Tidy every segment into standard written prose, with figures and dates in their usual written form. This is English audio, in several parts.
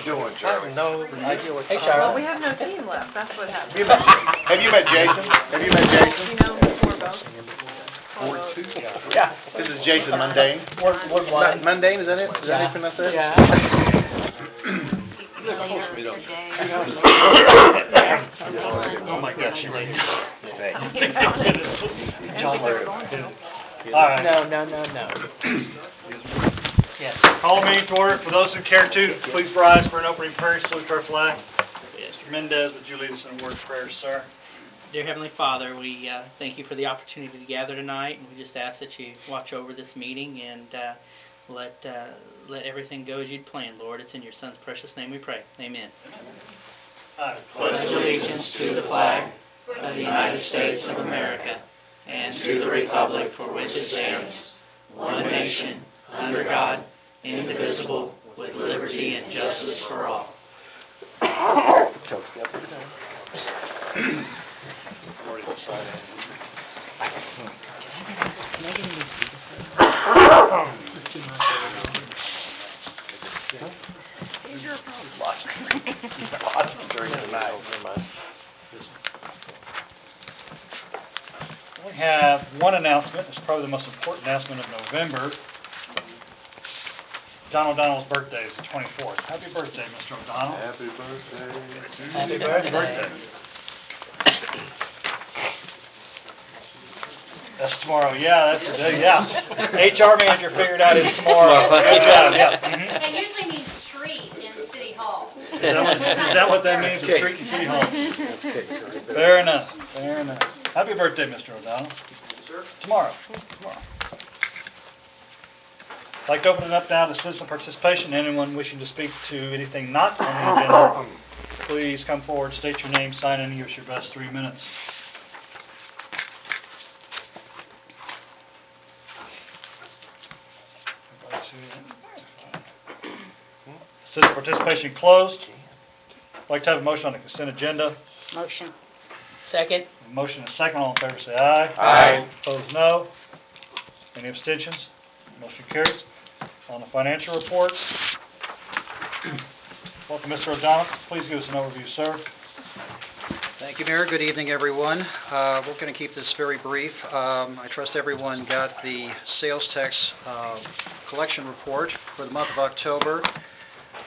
doing, Charlie? No idea what. Hey, Well, Charlie. we have no team left, that's what happened. Have you met Jason? Have you met Jason? You know, four votes. Four votes. Yeah. This is Jason Mundane. Ward one. Mundane, is that it? Is that how you pronounce that? Yeah. Oh my gosh, you're late. John All right. No. Yes. Call the meeting to order. For those who care to, please rise for an opening prayer. Salute to our flag. Mr. Mendez, would you lead us in a word of prayer, sir? Dear Heavenly Father, we thank you for the opportunity to gather tonight, and we just ask that you watch over this meeting and let everything go as you'd planned, Lord. It's in your Son's precious name we pray. Amen. I Pledge allegiance to the flag of the United States of America and to the republic for which it stands, one nation, under God, indivisible, with liberty and justice for all. We have one announcement. It's probably the most important announcement of November. John O'Donnell's birthday is the 24th. Happy birthday, Mr. O'Donnell. Happy birthday. Happy Happy birthday. That's tomorrow. Yeah, that's the day. Yeah. HR manager figured out it's tomorrow. Good job. Yeah. Mhm. It usually means treat in City Hall. Is that what that means? A treat in City Hall. Fair enough. Fair enough. Happy birthday, Mr. O'Donnell. Tomorrow. I'd like to open it up now to citizen participation. Anyone wishing to speak to anything not on the agenda, please come forward, state your name, sign in, and give us your best 3 minutes. Citizen participation closed. I'd like to have a motion on the consent agenda. Motion. Second. A motion and a second. All in favor say aye. Aye. Opposed, no. Any abstentions? Motion carries. On the financial reports. Welcome, Mr. O'Donnell. Please give us an overview, sir. Thank you, Mayor. Good evening, everyone. We're going to keep this very brief. I trust everyone got the sales tax collection report for the month of October.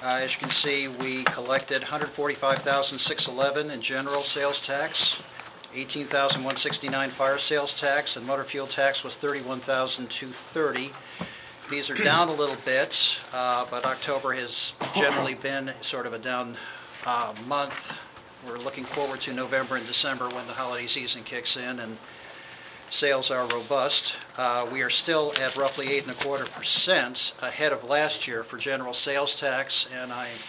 As you can see, we collected $145,611 in general sales tax, $18,169 fire sales tax, and motor fuel tax was $31,230. These are down a little bit, but October has generally been sort of a down month. We're looking forward to November and December when the holiday season kicks in and sales are robust. We are still at roughly 8.25% ahead of last year for general sales tax, and I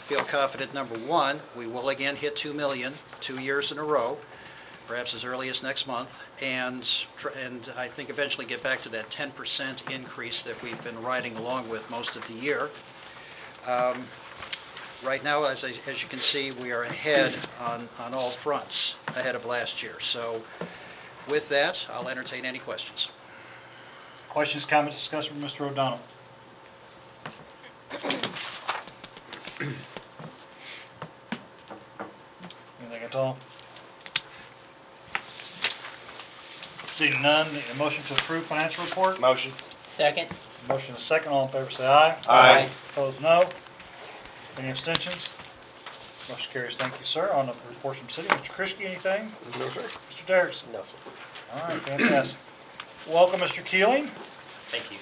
feel confident, number one, we will again hit $2 million 2 years in a row, perhaps as early as next month, and I think eventually get back to that 10% increase that we've been riding along with most of the year. Right now, as you can see, we are ahead on all fronts, ahead of last year. So with that, I'll entertain any questions. Questions, comments, discussion from Mr. O'Donnell? Anything at all? Seeing none, a motion to approve financial report? Motion. Second. Motion is second. All in favor say aye. Aye. Opposed, no. Any abstentions? Motion carries. Thank you, sir. On the report from city, Mr. Krischke, anything? No, sir. Mr. Derrickson? No, sir. All right, fantastic. Welcome, Mr. Keeling. Thank you.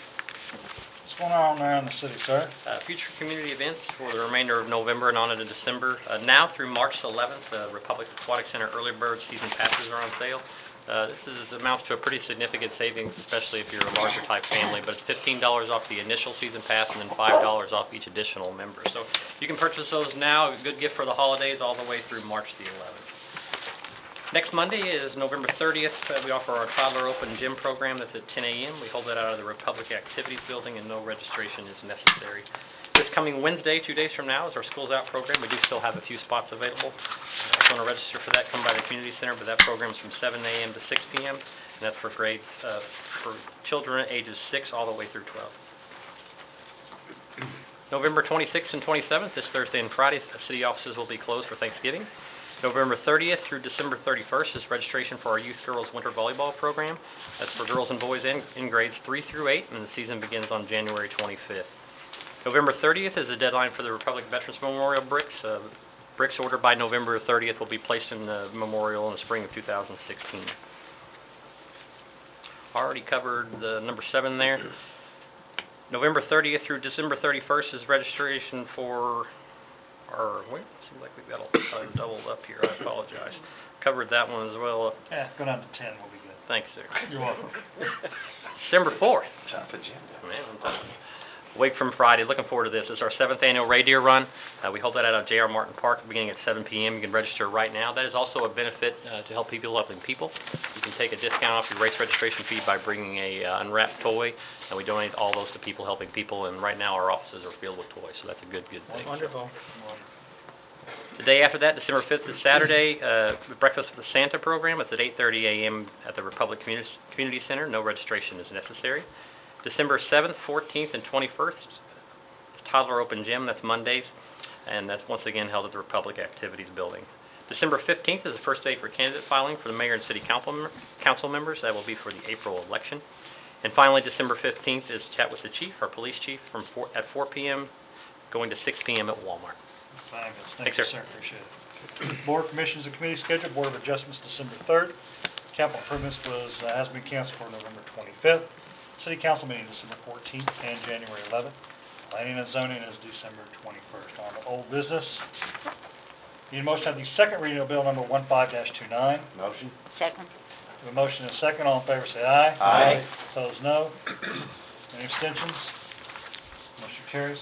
What's going on there in the city, sir? Future community events for the remainder of November and on into December. Now through March 11th, the Republic Aquatic Center Early Bird Season Passes are on sale. This amounts to a pretty significant savings, especially if you're a larger type family, but it's $15 off the initial season pass and then $5 off each additional member. So you can purchase those now, a good gift for the holidays all the way through March the 11th. Next Monday is November 30th. We offer our Toddler Open Gym program. That's at 10 a.m. We hold that out of the Republic Activities Building, and no registration is necessary. This coming Wednesday, 2 days from now, is our Schools Out program. We do still have a few spots available. If you want to register for that, come by the community center, but that program is from 7 a.m. to 6 p.m., and that's for grades, for children ages 6 all the way through 12. November 26th and 27th, this Thursday and Friday, city offices will be closed for Thanksgiving. November 30th through December 31st is registration for our Youth Girls Winter Volleyball Program. That's for girls and boys in grades 3 through 8, and the season begins on January 25th. November 30th is the deadline for the Republic Veterans Memorial bricks. Bricks ordered by November 30th will be placed in the memorial in the spring of 2016. Already covered the number 7 there. November 30th through December 31st is registration for our, wait, seems like we've got a doubled up here, I apologize. Covered that one as well. Yeah, go down to 10, we'll be good. Thanks, sir. You're welcome. December 4th. Top agenda. Man, I'm telling you. Week from Friday, looking forward to this. It's our 7th annual reindeer run. We hold that out of J.R. Martin Park beginning at 7 p.m. You can register right now. That is also a benefit to help people helping people. You can take a discount off your race registration fee by bringing a unwrapped toy, and we donate all those to people helping people, and right now our offices are filled with toys, so that's a good thing. Wonderful. The day after that, December 5th is Saturday, Breakfast with Santa program. It's at 8:30 a.m. at the Republic Community Center. No registration is necessary. December 7th, 14th, and 21st, Toddler Open Gym. That's Mondays, and that's once again held at the Republic Activities Building. December 15th is the first day for candidate filing for the mayor and city council members. That will be for the April election. And finally, December 15th is Chat with the Chief, our police chief, at 4 p.m., going to 6 p.m. at Walmart. Fabulous. Thanks, Thank you, sir. sir. Appreciate it. Board Commissions and Committee schedule, Board of Adjustments December 3rd. Capital Improvements has been canceled for November 25th. City Council meeting December 14th and January 11th. Planning and Zoning is December 21st. On to old business. Need a motion to have the second reading of Bill number 15-29. Motion? Second. We have a motion and a second. All in favor say aye. Aye. Opposed, no. Any abstentions? Motion carries.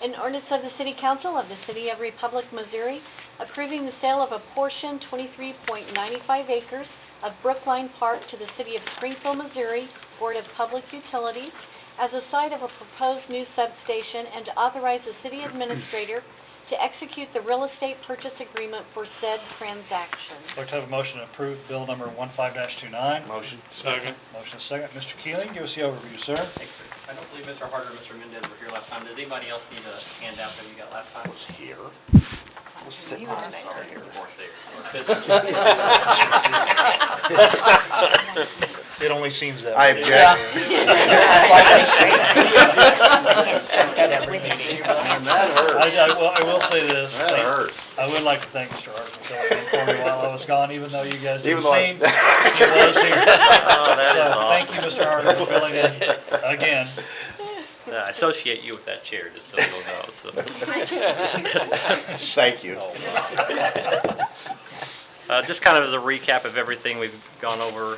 An ordinance of the City Council of the City of Republic, Missouri, approving the sale of a portion, 23.95 acres, of Brookline Park to the City of Springfield, Missouri Board of Public Utilities as a site of a proposed new substation, and to authorize the city administrator to execute the real estate purchase agreement for said transaction. Clerk, have a motion to approve Bill number 15-29. Motion? Second. Motion is second. Mr. Keeling, give us the overview, sir. Thanks, sir. I don't believe Mr. Harder or Mr. Mendez were here last time. Does anybody else need a handout that you got last time? Here. You were there. Of course, there. It only seems that I way. object. That hurt. I will say this. That hurt. I would like to thank Mr. Hart for filling in for me while I was gone, even though you guys Even didn't though see him. He was here. Oh, that is So, awesome. thank you, Mr. Hart, for filling in again. I associate you with that chair, just so you'll know. So. Thank you. Just kind of as a recap of everything we've gone over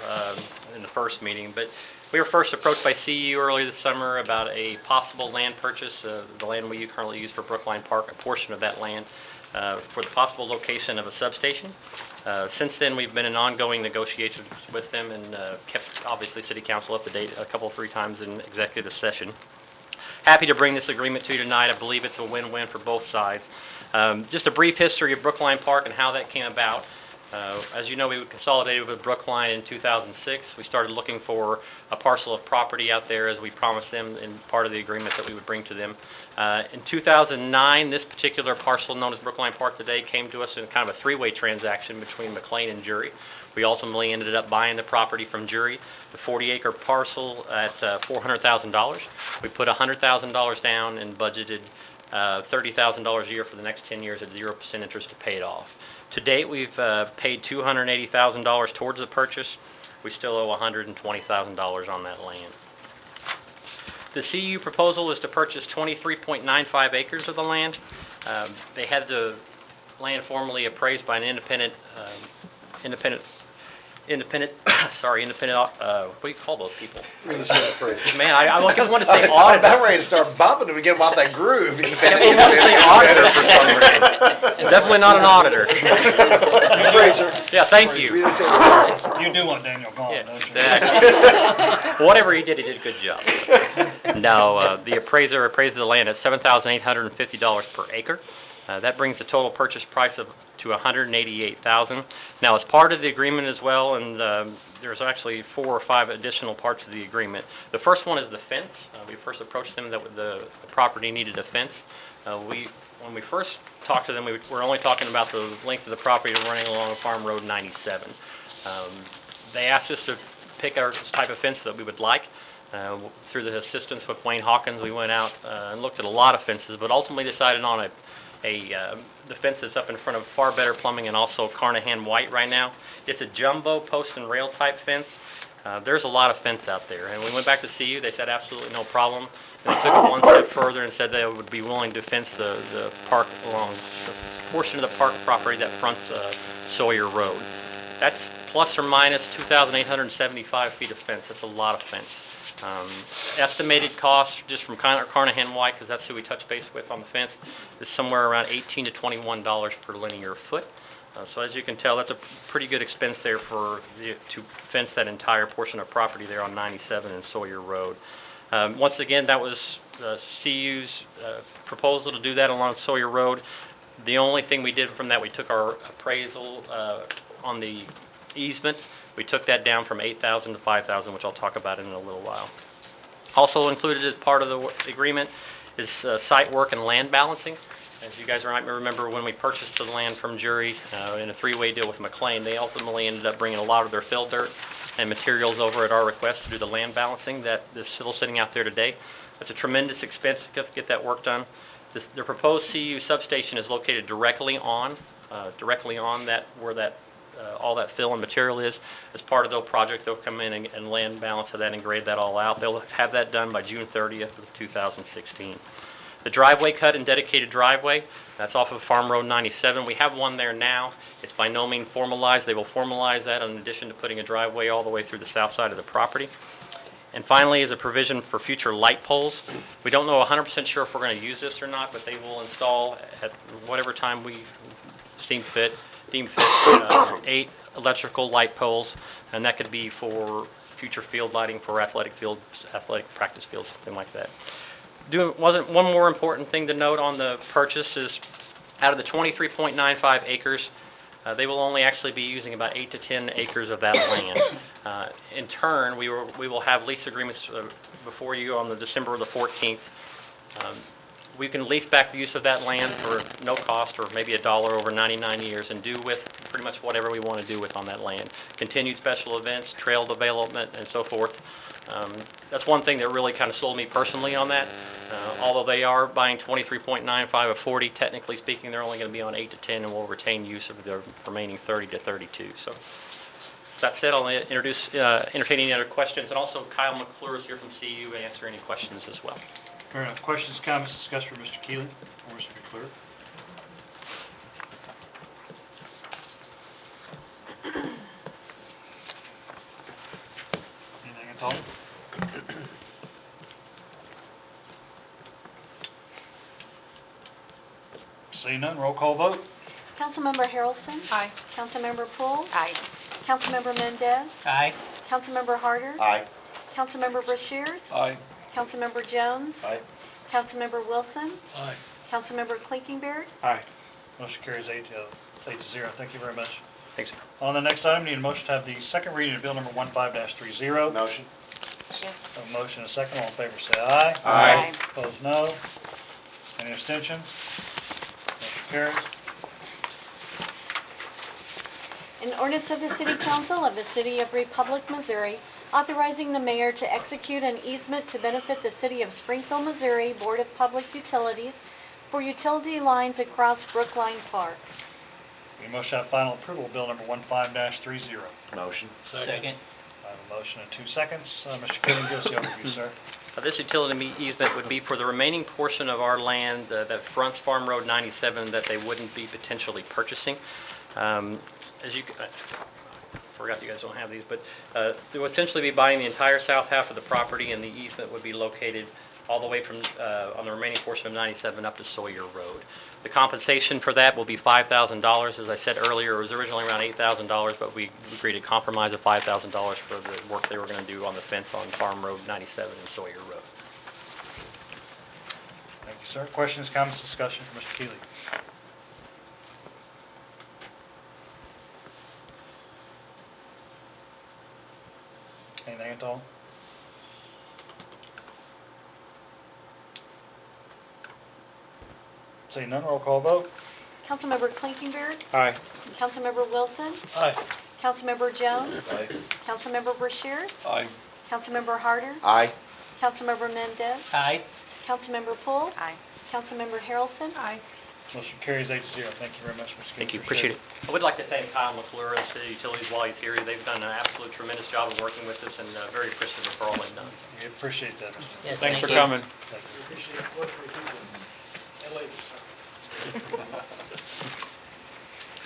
in the first meeting, but we were first approached by CEU earlier this summer about a possible land purchase, the land we currently use for Brookline Park, a portion of that land, for the possible location of a substation. Since then, we've been in ongoing negotiations with them and kept, obviously, City Council up to date a couple, 3 times in executive session. Happy to bring this agreement to you tonight. I believe it's a win-win for both sides. Just a brief history of Brookline Park and how that came about. As you know, we consolidated with Brookline in 2006. We started looking for a parcel of property out there as we promised them in part of the agreement that we would bring to them. In 2009, this particular parcel known as Brookline Park today came to us in kind of a 3-way transaction between McLean and Jury. We ultimately ended up buying the property from Jury, the 40-acre parcel at $400,000. We put $100,000 down and budgeted $30,000 a year for the next 10 years at 0% interest to pay it off. To date, we've paid $280,000 towards the purchase. We still owe $120,000 on that land. The CEU proposal is to purchase 23.95 acres of the land. They had the land formally appraised by an independent, what do you call those people? Man, I want to say auditor. I'm ready to start bumping if we get them off that groove. I want to say auditor for some reason. Definitely not an auditor. Yeah, thank you. You do want Daniel gone, Yeah, don't you? exactly. Whatever he did a good job. No, the appraiser appraised the land at $7,850 per acre. That brings the total purchase price to $188,000. Now, as part of the agreement as well, and there's actually 4 or 5 additional parts of the agreement. The first one is the fence. We first approached them that the property needed a fence. When we first talked to them, we were only talking about the length of the property running along Farm Road 97. They asked us to pick our type of fence that we would like. Through the assistance with Wayne Hawkins, we went out and looked at a lot of fences, but ultimately decided on the fence that's up in front of Far Better Plumbing and also Carnahan White right now. It's a jumbo post and rail type fence. There's a lot of fence out there, and we went back to CU. They said absolutely no problem. And they took it one step further and said they would be willing to fence the park along the portion of the park property that fronts Sawyer Road. That's plus or minus 2,875 feet of fence. That's a lot of fence. Estimated cost just from Carnahan White, because that's who we touch base with on the fence, is somewhere around $18 to $21 per linear foot. So as you can tell, that's a pretty good expense there to fence that entire portion of property there on 97 and Sawyer Road. Once again, that was CU's proposal to do that along Sawyer Road. The only thing we did from that, we took our appraisal on the easement. We took that down from $8,000 to $5,000, which I'll talk about in a little while. Also included as part of the agreement is site work and land balancing. As you guys might remember, when we purchased the land from Jury in a 3-way deal with McLean, they ultimately ended up bringing a lot of their fill dirt and materials over at our request to do the land balancing that is still sitting out there today. It's a tremendous expense to get that work done. The proposed CU substation is located directly on that where that all that fill and material is. As part of the project, they'll come in and land balance that and grade that all out. They'll have that done by June 30th of 2016. The driveway cut and dedicated driveway, that's off of Farm Road 97. We have one there now. It's by no means formalized. They will formalize that in addition to putting a driveway all the way through the south side of the property. And finally is a provision for future light poles. We don't know 100% sure if we're going to use this or not, but they will install at whatever time we deem fit 8 electrical light poles, and that could be for future field lighting for athletic fields, athletic practice fields, something like that. One more important thing to note on the purchase is out of the 23.95 acres, they will only actually be using about 8 to 10 acres of that land. In turn, we will have lease agreements before you on the December the 14th. We can lease back the use of that land for no cost, or maybe $1 over 99 years, and do with pretty much whatever we want to do with on that land. Continued special events, trail development, and so forth. That's one thing that really kind of sold me personally on that. Although they are buying 23.95 of 40, technically speaking, they're only going to be on 8 to 10, and will retain use of the remaining 30 to 32. So that said, I'll entertain any other questions, and also Kyle McClure is here from CU to answer any questions as well. Fair enough. Questions, comments discussed for Mr. Keeling or Mr. McClure? Anything at all? Seeing none, roll call vote. Councilmember Harrelson? Aye. Councilmember Poole? Aye. Councilmember Mendez? Aye. Councilmember Harder? Aye. Councilmember Brashears? Aye. Councilmember Jones? Aye. Councilmember Wilson? Aye. Councilmember Clinkenbeard? Aye. Motion carries 8 to 0. Thank you very much. Thanks. On the next item, need a motion to have the second reading of bill number 15-30. Motion. A motion and a second. All in favor say aye. Aye. Opposed, no. Any abstentions? Motion carries. An ordinance of the City Council of the City of Republic, Missouri, authorizing the mayor to execute an easement to benefit the City of Springfield, Missouri Board of Public Utilities for utility lines across Brookline Park. Need a motion to have final approval of bill number 15-30. Motion. Second. I have a motion in 2 seconds. Mr. Keeling, give us the overview, sir. This utility easement would be for the remaining portion of our land that fronts Farm Road 97 that they wouldn't be potentially purchasing. As you, I forgot you guys don't have these, but they would essentially be buying the entire south half of the property, and the easement would be located all the way from on the remaining portion of 97 up to Sawyer Road. The compensation for that will be $5,000. As I said earlier, it was originally around $8,000, but we agreed to compromise of $5,000 for the work they were going to do on the fence on Farm Road 97 and Sawyer Road. Thank you, sir. Questions, comments, discussion for Mr. Keeling? Anything at all? Seeing none, roll call vote. Councilmember Clinkenbeard, Aye. Councilmember Wilson, Aye. Councilmember Jones, Aye. Councilmember Brashears, Aye. Councilmember Harder, Aye. Councilmember Mendez, Aye. Councilmember Poole, Aye. Councilmember Harrelson. Aye. Motion carries 8-0. Thank you very much, Mr. King. Thank you, appreciate it. I would like to thank Kyle McClure and City Utilities while he's here. They've done an absolute tremendous job of working with us and very appreciative for all they've done. We appreciate that, Mr. Yes, Thanks thank for you. coming.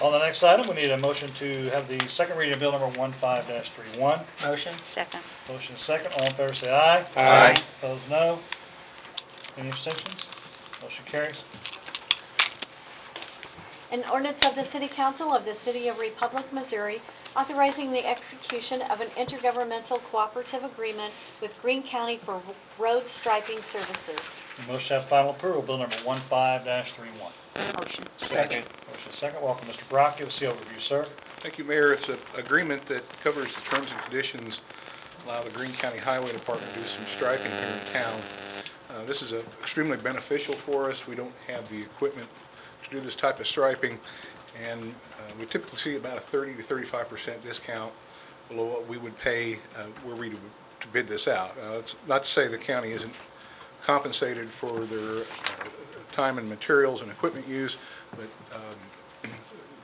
On the next item, we need a motion to have the second reading of bill number 15-31. Motion? Second. Motion is second. All in favor say aye. Aye. Opposed, no. Any abstentions? Motion carries. An ordinance of the City Council of the City of Republic, Missouri, authorizing the execution of an intergovernmental cooperative agreement with Greene County for road striping services. The motion to have final approval, bill number 15-31. Motion. Second. Motion is second. Welcome, Mr. Brock. Give us the overview, sir. Thank you, Mayor. It's an agreement that covers the terms and conditions, allow the Greene County Highway Department to do some striping here in town. This is extremely beneficial for us. We don't have the equipment to do this type of striping, and we typically see about a 30 to 35% discount below what we would pay were we to bid this out. It's not to say the county isn't compensated for their time and materials and equipment use, but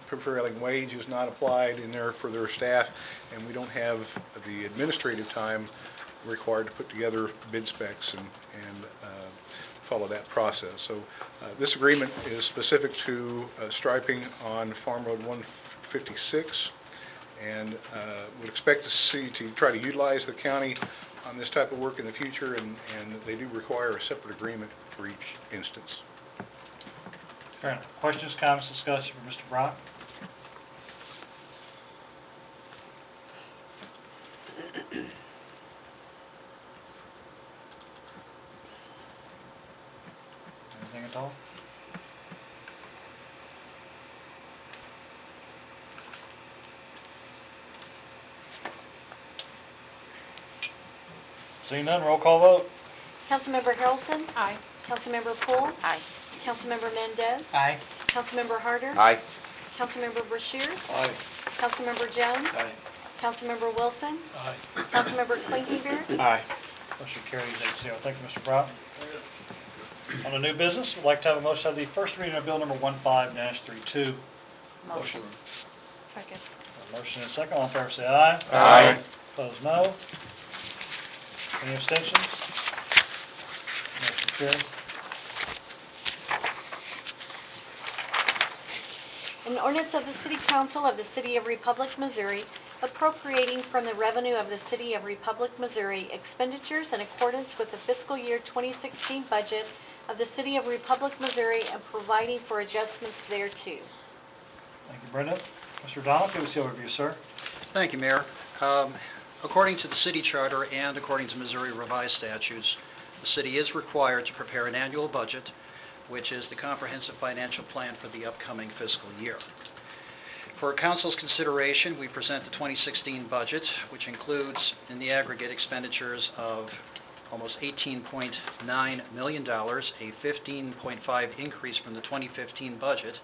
prevailing wage is not applied in there for their staff, and we don't have the administrative time required to put together bid specs and follow that process. So this agreement is specific to striping on Farm Road 156, and would expect to try to utilize the county on this type of work in the future, and they do require a separate agreement for each instance. Fair enough. Questions, comments, discussion for Mr. Brock? Anything at all? Seeing none, roll call vote. Councilmember Harrelson, Aye. Councilmember Poole, Aye. Councilmember Mendez, Aye. Councilmember Harder, Aye. Councilmember Brashears, Aye. Councilmember Jones, Aye. Councilmember Wilson, Aye. Councilmember Clinkenbeard, Aye. Motion carries 8-0. Thank you, Mr. Brock. On the new business, we'd like to have a motion to have the first reading of bill number 15-32. Motion. Second. A motion and a second. All in favor say aye. Aye. Opposed, no. Any abstentions? Motion carries. An ordinance of the City Council of the City of Republic, Missouri, appropriating from the revenue of the City of Republic, Missouri, expenditures in accordance with the fiscal year 2016 budget of the City of Republic, Missouri, and providing for adjustments thereto. Thank you, Brenda. Mr. Donald, give us the overview, sir. Thank you, Mayor. According to the city charter and according to Missouri revised statutes, the city is required to prepare an annual budget, which is the comprehensive financial plan for the upcoming fiscal year. For council's consideration, we present the 2016 budget, which includes in the aggregate expenditures of almost $18.9 million, a 15.5 increase from the 2015 budget,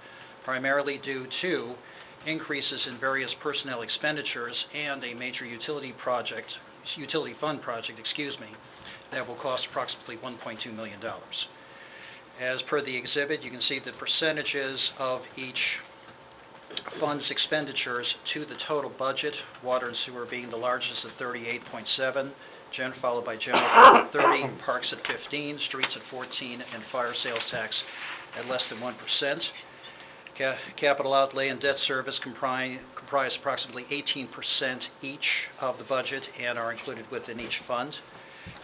primarily due to increases in various personnel expenditures and a major utility fund project, that will cost approximately $1.2 million. As per the exhibit, you can see the percentages of each fund's expenditures to the total budget, water and sewer being the largest at 38.7, followed by general at 30, parks at 15, streets at 14, and fire sales tax at less than 1%. Capital outlay and debt service comprise approximately 18% each of the budget and are included within each fund.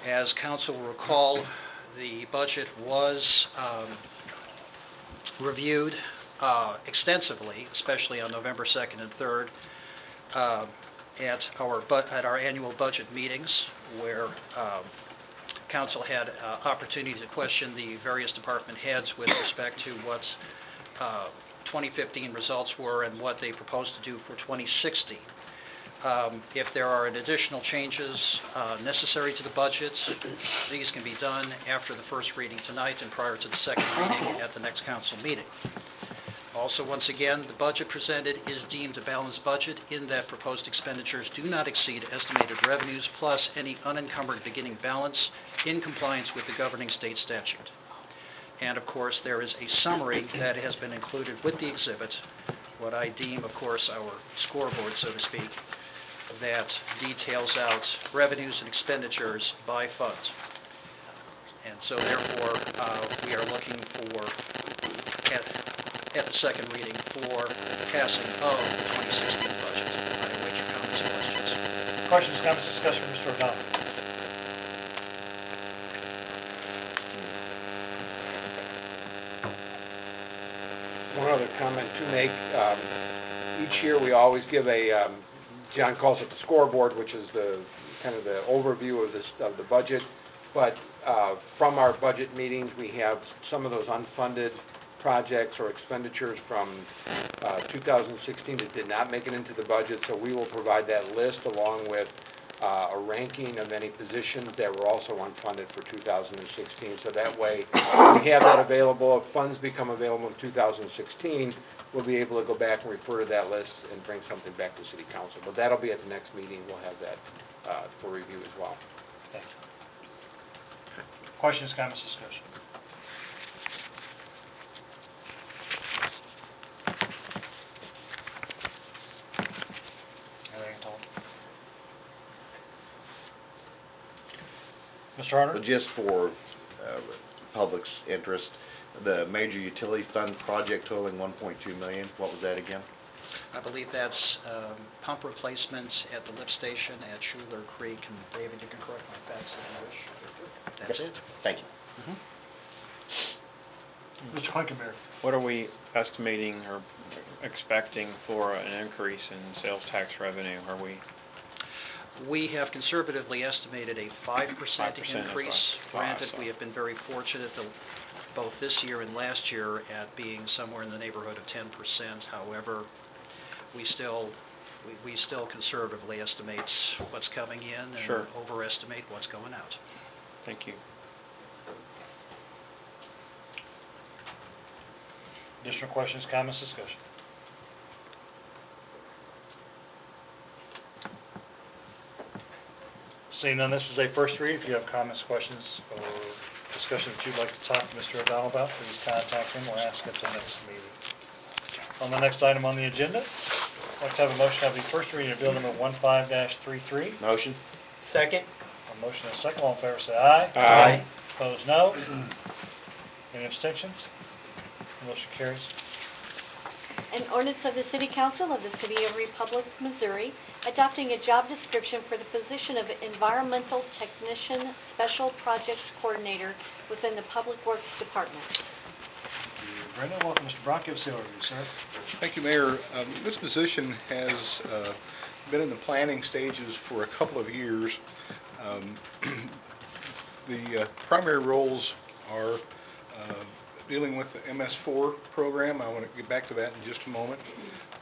As council will recall, the budget was reviewed extensively, especially on November 2nd and 3rd, at our annual budget meetings, where council had opportunity to question the various department heads with respect to what 2015 results were and what they proposed to do for 2016. If there are additional changes necessary to the budget, these can be done after the first reading tonight and prior to the second reading at the next council meeting. Also, once again, the budget presented is deemed a balanced budget in that proposed expenditures do not exceed estimated revenues plus any unencumbered beginning balance in compliance with the governing state statute. And of course, there is a summary that has been included with the exhibit, what I deem, of course, our scoreboard, so to speak, that details out revenues and expenditures by fund. And so therefore, we are looking for, at the second reading, for passing of the 2016 budget. I await your comments and questions. Questions, comments, discussion from Mr. O'Donnell? One other comment to make. Each year, we always give a, John calls it the scoreboard, which is the kind of the overview of the budget. But from our budget meetings, we have some of those unfunded projects or expenditures from 2016 that did not make it into the budget. So we will provide that list along with a ranking of any positions that were also unfunded for 2016. So that way, we have that available. If funds become available in 2016, we'll be able to go back and refer to that list and bring something back to City Council. But that'll be at the next meeting. We'll have that for review as well. Thank you. Questions, comments, discussion? Anything at all? Mr. Harder? But just for public's interest, the major utility fund project totaling $1.2 million, what was that again? I believe that's pump replacements at the lift station at Schuler Creek, and David, you can correct my facts if you wish. That's it. Thank you. Mr. Clinkenberry? What are we estimating or expecting for an increase in sales tax revenue? Are we? We have conservatively estimated a 5% increase. Granted, we have been very fortunate both this year and last year at being somewhere in the neighborhood of 10%. However, we still conservatively estimate what's coming in and overestimate what's going out. Thank you. Additional questions, comments, discussion? Seeing none, this is a first read. If you have comments, questions, or discussion that you'd like to talk to Mr. O'Donnell about, please contact him or ask at the next meeting. On the next item on the agenda, I'd like to have a motion to have the first reading of bill number 15-33. Motion. Second. A motion and a second. All in favor say aye. Aye. Opposed, no. Any abstentions? Motion carries. An ordinance of the City Council of the City of Republic, Missouri, adopting a job description for the position of Environmental Technician Special Projects Coordinator within the Public Works Department. Thank you, Brenda. Welcome, Mr. Brock. Give us the overview, sir. Thank you, Mayor. This position has been in the planning stages for a couple of years. The primary roles are dealing with the MS4 program. I want to get back to that in just a moment.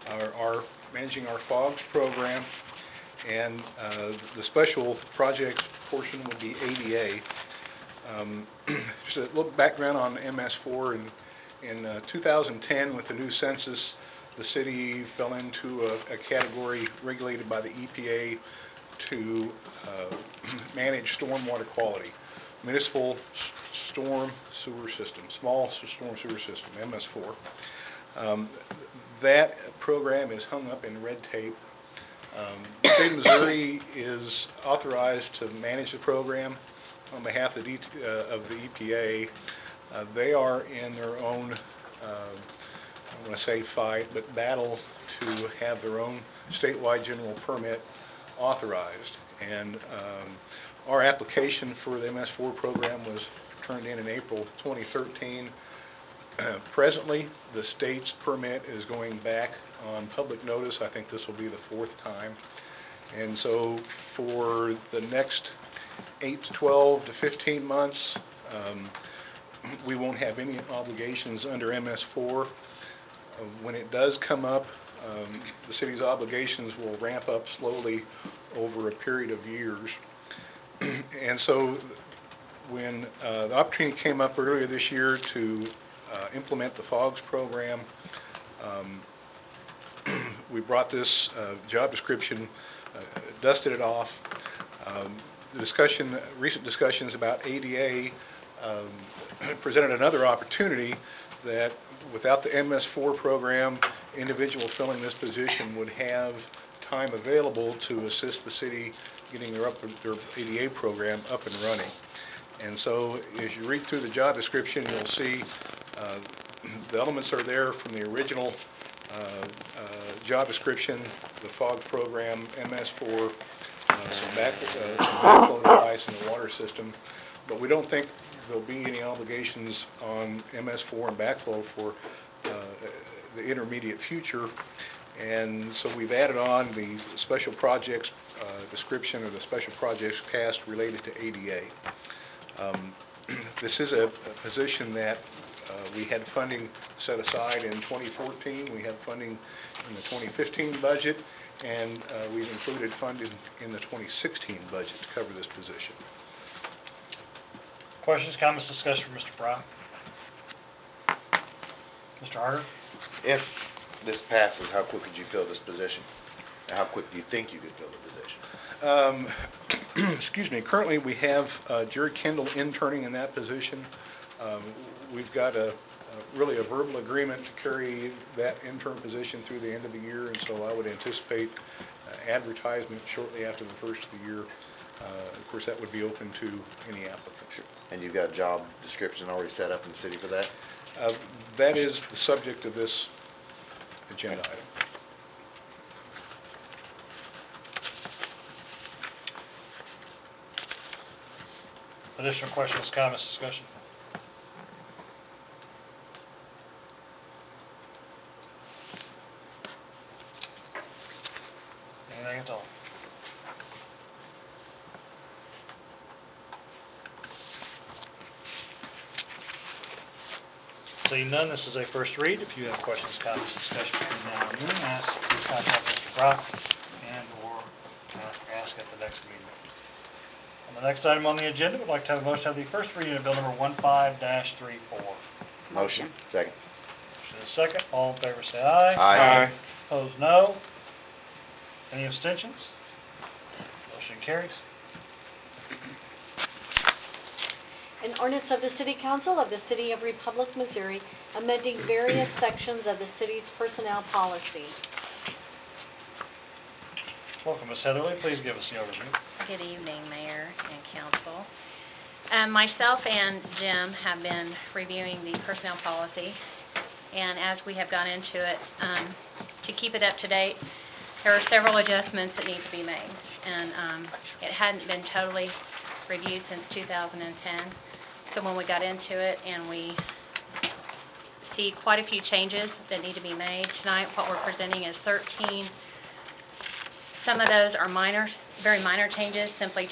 Our managing our FOGS program, and the special projects portion would be ADA. Just a little background on MS4. In 2010, with the new census, the city fell into a category regulated by the EPA to manage stormwater quality. Municipal storm sewer system, small storm sewer system, MS4. That program is hung up in red tape. The state of Missouri is authorized to manage the program on behalf of the EPA. They are in their own, I want to say fight, but battle to have their own statewide general permit authorized. And our application for the MS4 program was turned in April 2013. Presently, the state's permit is going back on public notice. I think this will be the fourth time. And so for the next 8 to 12 to 15 months, we won't have any obligations under MS4. When it does come up the city's obligations will ramp up slowly over a period of years. And so when the opportunity came up earlier this year to implement the FOGS program, we brought this job description, dusted it off. Recent discussions about ADA presented another opportunity that without the MS4 program, individuals filling this position would have time available to assist the city getting their ADA program up and running. And so as you read through the job description, you'll see the elements are there from the original job description, the FOG program, MS4, some backflow device in the water system, but we don't think there'll be any obligations on MS4 and backflow for the intermediate future. And so we've added on the special projects description or the special projects cast related to ADA. This is a position that we had funding set aside in 2014. We had funding in the 2015 budget, and we've included funding in the 2016 budget to cover this position. Questions, comments, discussion from Mr. Brown? Mr. Harder? If this passes, how quick could you fill this position? And how quick do you think you could fill the position? Excuse me. Currently, we have Jared Kendall interning in that position. We've got really a verbal agreement to carry that intern position through the end of the year, and so I would anticipate advertisement shortly after the first of the year. Of course, that would be open to any applicant. And you've got a job description already set up in the city for that? That is the subject of this agenda item. Additional questions, comments, discussion? Anything at all? Seeing none, this is a first read. If you have questions, comments, discussion between now and then, please contact Mr. Brock and/or ask at the next meeting. On the next item on the agenda, we'd like to have a motion to have the first reading of Bill number 15-34. Motion. Second. Motion is second. All in favor say aye. Aye. Opposed, no. Any abstentions? Motion carries. An ordinance of the City Council of the City of Republic, Missouri, amending various sections of the city's personnel policy. Welcome, Ms. Heatherly. Please give us the overview. Good evening, Mayor and Council. Myself and Jim have been reviewing the personnel policy, and as we have gone into it, to keep it up to date, there are several adjustments that need to be made, and it hadn't been totally reviewed since 2010. So when we got into it and we see quite a few changes that need to be made, tonight what we're presenting is 13. Some of those are minor, very minor changes, simply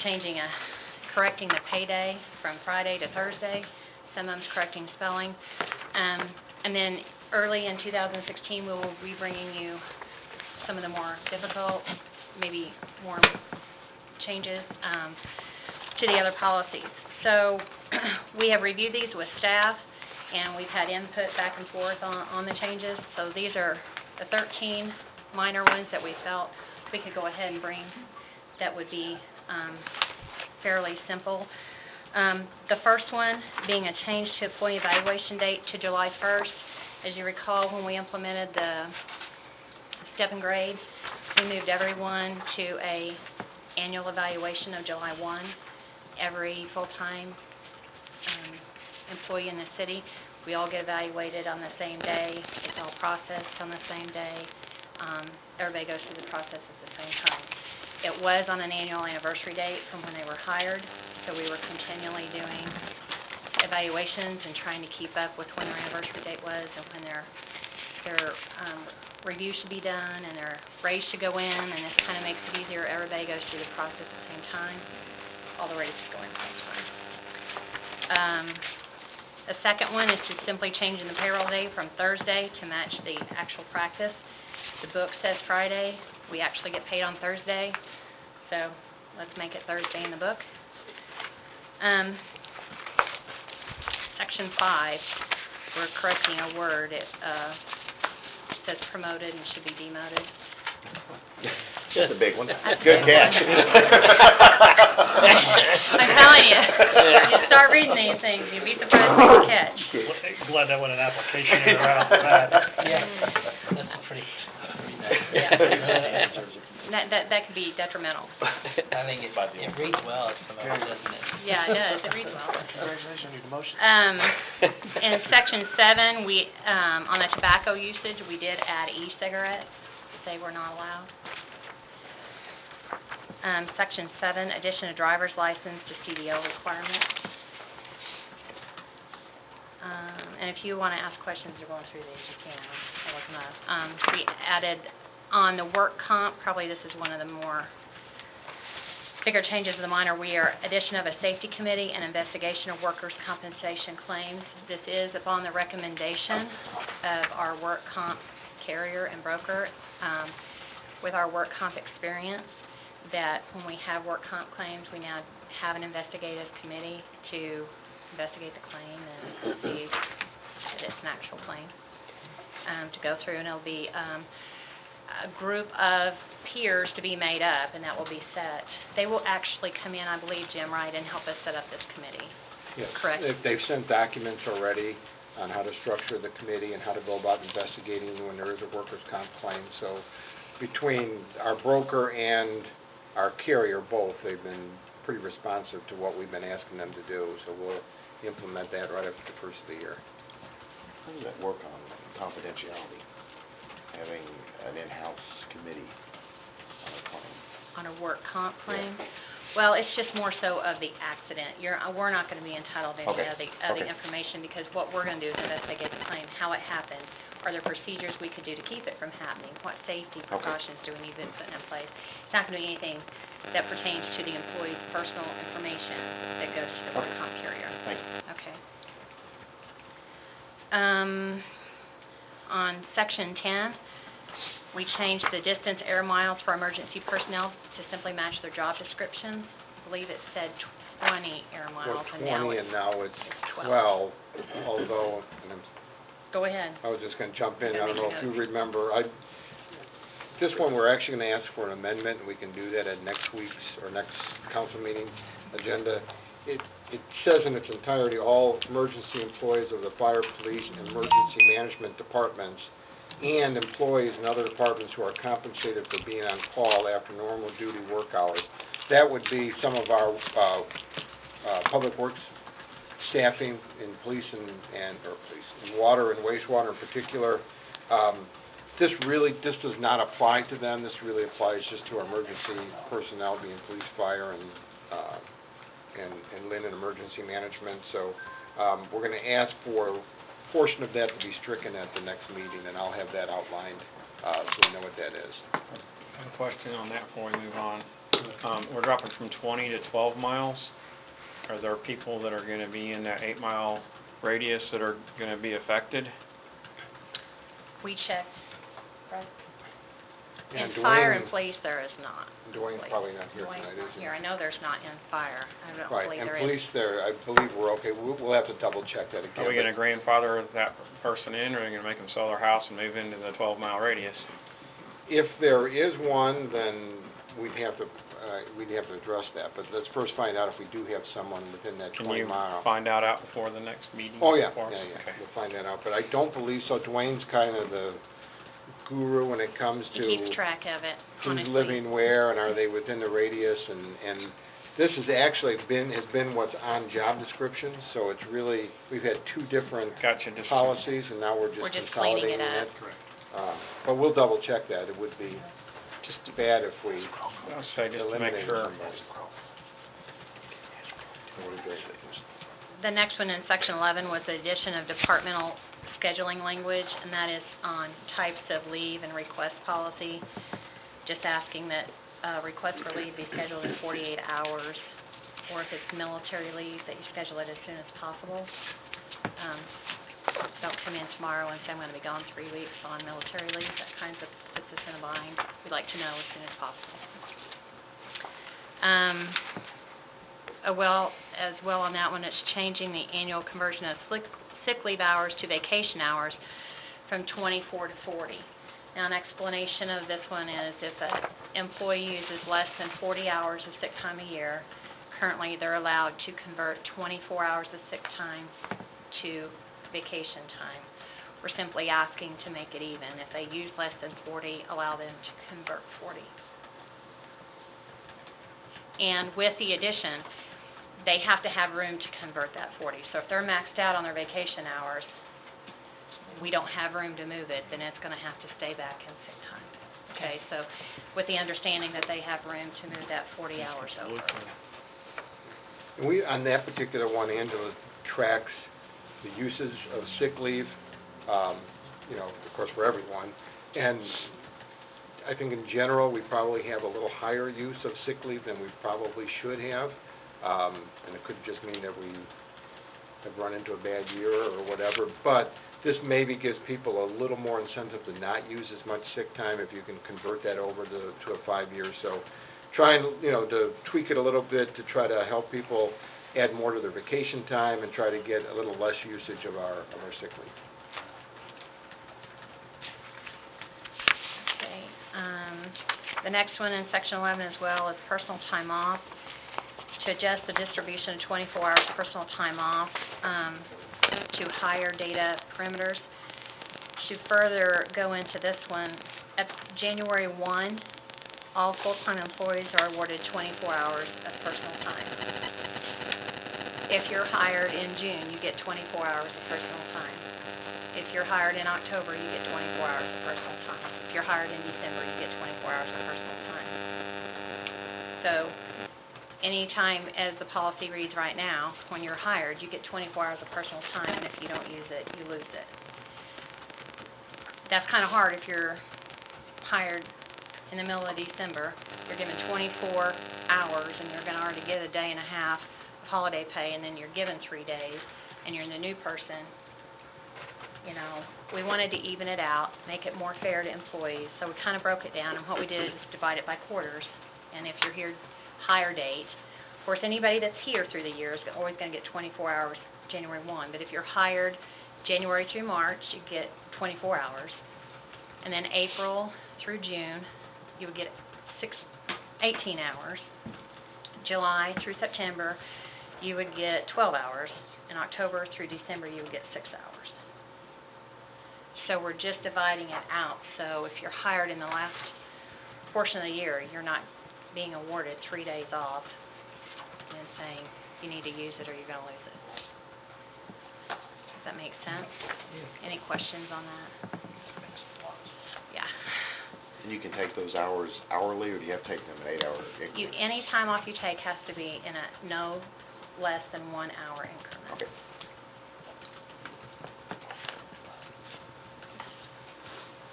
correcting the payday from Friday to Thursday. Some of them's correcting spelling. And then early in 2016, we will be bringing you some of the more difficult, maybe more changes to the other policies. So we have reviewed these with staff, and we've had input back and forth on the changes. So these are the 13 minor ones that we felt we could go ahead and bring that would be fairly simple. The first one being a change to employee evaluation date to July 1st. As you recall, when we implemented the step and grade, we moved everyone to a annual evaluation of July 1. Every full-time employee in the city, we all get evaluated on the same day. It's all processed on the same day. Everybody goes through the process at the same time. It was on an annual anniversary date from when they were hired, so we were continually doing evaluations and trying to keep up with when their anniversary date was and when their review should be done and their raise should go in, and this kind of makes it easier. Everybody goes through the process at the same time. All the raises go in at the same time. The second one is just simply changing the payroll day from Thursday to match the actual practice. The book says Friday, we actually get paid on Thursday, so let's make it Thursday in the book. Section 5, we're correcting a word. It says promoted and should be demoted. That's a big one. That's a Good big catch. I'm telling you, you start reading these things, you'd be surprised what you catch. Glad that wasn't an application error right off the bat. Yeah, that's pretty nice. Yeah. That could be detrimental. I think it reads well, it's promoted, doesn't it? Yeah, it does, it reads well. Congratulations, need a motion. In section 7, we, on the tobacco usage, we did add e-cigarettes. They were not allowed. Section 7, addition of driver's license to CDL requirements. And if you want to ask questions, you're going through these, you can. I'll look them up. We added on the work comp, probably this is one of the more bigger changes of the minor, we are addition of a safety committee and investigation of workers' compensation claims. This is upon the recommendation of our work comp carrier and broker, with our work comp experience, that when we have work comp claims, we now have an investigative committee to investigate the claim and see if it's an actual claim, to go through, and it'll be a group of peers to be made up, and that will be set. They will actually come in, I believe, Jim, right, and help us set up this committee. Yes. Correct. They've sent documents already on how to structure the committee and how to go about investigating when there is a workers' comp claim. So between our broker and our carrier both, they've been pretty responsive to what we've been asking them to do. So we'll implement that right after the first of the year. How does that work on confidentiality? Having an in-house committee on a claim? On a work comp claim? Yeah. Well, it's just more so of the accident. We're not going to be entitled to any Okay. of the Okay. information, because what we're going to do is investigate the claim, how it happened. Are there procedures we could do to keep it from happening? What safety precautions do we need to put in place? It's not going to be anything that pertains to the employee's personal information that goes to the work comp carrier. Thank you. Okay. On section 10, we changed the distance air miles for emergency personnel to simply match their job descriptions. I believe it said 20 air miles, and now 20, it's and now it's 12. 12, although, and Go ahead. I was just going to jump in, Yeah, I don't know if you remember, this one, we're actually going to ask for an amendment, and we can do that at next week's, or next council meeting agenda. It says in its entirety, all emergency employees of the fire, police, and emergency management departments, and employees in other departments who are compensated for being on call after normal duty work hours. That would be some of our public works staffing in police in water and wastewater in particular. This does not apply to them. This really applies just to our emergency personnel, being police, fire, and Lynn in emergency management. So we're going to ask for a portion of that to be stricken at the next meeting, and I'll have that outlined so we know what that is. I have a question on that before we move on. We're dropping from 20 to 12 miles. Are there people that are going to be in that 8-mile radius that are going to be affected? We checked, right? And In fire Dwayne- and police, there is not. Dwayne's Police. probably not here Dwayne's tonight, not is he? here. I know there's not in fire. I don't Right, believe and there police is. there, I believe we're okay. We'll have to double check that again. Are we going to but grandfather that person in, or are we going to make them sell their house and move into the 12-mile radius? If there is one, then we'd have to address that. But let's first find out if we do have someone within that Can 20 you mile. find out before the next meeting? Oh, yeah, for us? yeah. Okay. We'll find that out. But I don't believe so. Dwayne's kind of the guru when it comes He to keeps track of it, who's honestly. living where and are they within the radius, and this has actually been what's on job descriptions, so it's really, we've had two different Gotcha. Just policies, and now we're We're just just cleaning consolidating it it. up. But we'll double check that. It would be just bad if we I'll say just to make eliminated sure. somebody. The next one in section 11 was the addition of departmental scheduling language, and that is on types of leave and request policy. Just asking that request for leave be scheduled in 48 hours, or if it's military leave, that you schedule it as soon as possible. don't come in tomorrow and say I'm gonna be gone 3 weeks on military leave. That kind of puts us in a bind. We'd like to know as soon as possible. As well on that one, it's changing the annual conversion of sick leave hours to vacation hours from 24 to 40. Now, an explanation of this one is if an employee uses less than 40 hours of sick time a year, currently they're allowed to convert 24 hours of sick time to vacation time. We're simply asking to make it even. If they use less than 40, allow them to convert 40. And with the addition, they have to have room to convert that 40. So if they're maxed out on their vacation hours, we don't have room to move it, then it's going to have to stay back in sick time. Okay, so with the understanding that they have room to move that 40 hours over. And we, on that particular one, Angela tracks the uses of sick leave, you know, of course, for everyone. And I think in general, we probably have a little higher use of sick leave than we probably should have. And it could just mean that we have run into a bad year or whatever. But this maybe gives people a little more incentive to not use as much sick time if you can convert that over to a 5 year. So try and, you know, to tweak it a little bit to try to help people add more to their vacation time and try to get a little less usage of our sick leave. The next one in Section 11 as well is personal time off. To adjust the distribution of 24 hours of personal time off to higher data perimeters. To further go into this one, at January 1, all full-time employees are awarded 24 hours of personal time. If you're hired in June, you get 24 hours of personal time. If you're hired in October, you get 24 hours of personal time. If you're hired in December, you get 24 hours of personal time. So, anytime, as the policy reads right now, when you're hired, you get 24 hours of personal time, and if you don't use it, you lose it. That's kind of hard if you're hired in the middle of December. You're given 24 hours, and you're going to already get a day and a half of holiday pay, and then you're given 3 days, and you're the new person. You know, we wanted to even it out, make it more fair to employees, so we kind of broke it down, and what we did is divide it by quarters. And if you're here higher date, of course, anybody that's here through the year is always going to get 24 hours January 1, but if you're hired January through March, you get 24 hours. And then April through June, you would get 18 hours. July through September, you would get 12 hours. And October through December, you would get 6 hours. So we're just dividing it out. So if you're hired in the last portion of the year, you're not being awarded 3 days off and saying you need to use it or you're going to lose it. Does that make sense? Any questions on that? Yeah. And you can take those hours hourly, or do you have to take them in 8-hour increments? Any time off you take has to be in a no less than 1 hour increment. Okay.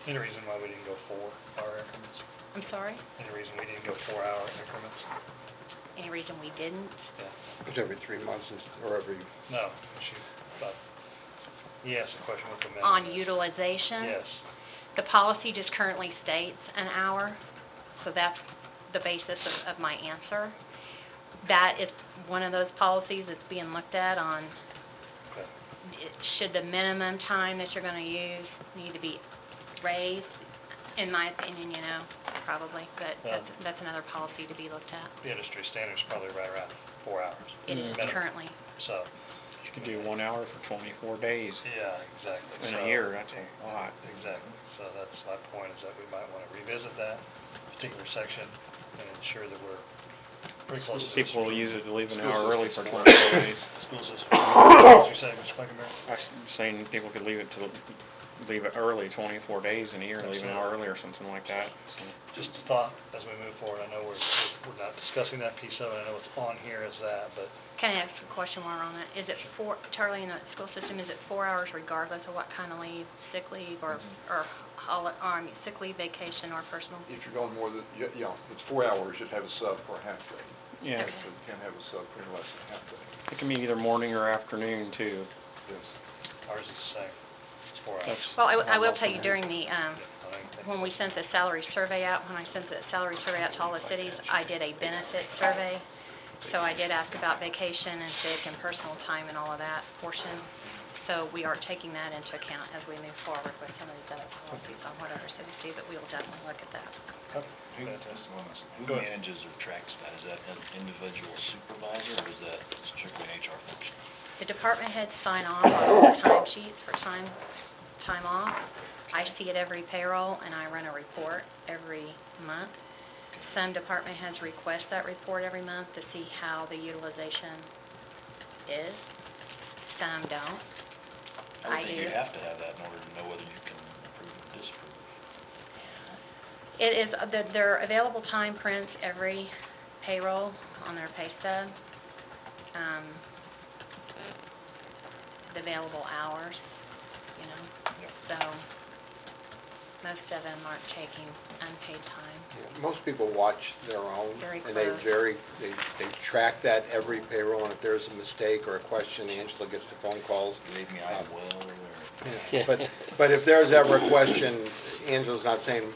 Any reason why we didn't go 4-hour increments? I'm sorry? Any reason we didn't go 4-hour increments? Any reason we didn't? Yeah. It's every 3 months or every... No, he asked the question with the minimum. On utilization? Yes. The policy just currently states an hour, so that's the basis of my answer. That is one of those policies that's being looked at on, Okay. should the minimum time that you're going to use need to be raised? In my opinion, you know, probably, but that's another policy to be looked at. The industry standard is probably right around 4 hours. It is minimum. currently. So, You could do 1 hour for 24 days yeah, exactly. in So- a year, that's a lot. Exactly. So that's my point, is that we might want to revisit that particular section and ensure that we're pretty close to this. People will use it to leave an hour early for 24 days. School system. What you say, Mr. Blankenberry? I'm saying people could leave it early 24 days in a year, leave an hour early or something like that. So, Just a thought as we move forward. I know we're not discussing that piece of it. I know it's on here as that, but Can I ask a question while we're on that? Is it Charlie, in the school system, is it 4 hours regardless of what kind of leave, sick leave or sick leave, vacation, or personal? If you're going more than, yeah, it's 4 hours, just have a sub for a half day. yeah, So you can't have a sub for less than a half day. it can be either morning or afternoon too. Yes. ours is the same. 4 hours. That's- Well, I will tell you during the, when we sent the salary survey out, when I sent the salary survey out to all the cities, I did a benefit survey. So I did ask about vacation and sick and personal time and all of that portion. So we are taking that into account as we move forward with some of these other policies on whatever cities do, but we will definitely look at that. Who Go ahead. manages or tracks that? Is that an individual supervisor, or is that strictly an HR function? The department heads sign off on all the time sheets for time off. I see it every payroll, and I run a report every month. Some department heads request that report every month to see how the utilization is. Some don't. I I would think do. you have to have that in order to know whether you can approve or disapprove. It is, their available time prints every payroll on their pay stub. The available hours, you know, so most of them aren't taking unpaid time. Yeah, most people watch their own. Very And close. they track that every payroll, and if there's a mistake or a question, Angela gets the phone calls. Believe me, I will, or... Yeah, but if there's ever a question, Angela's not saying,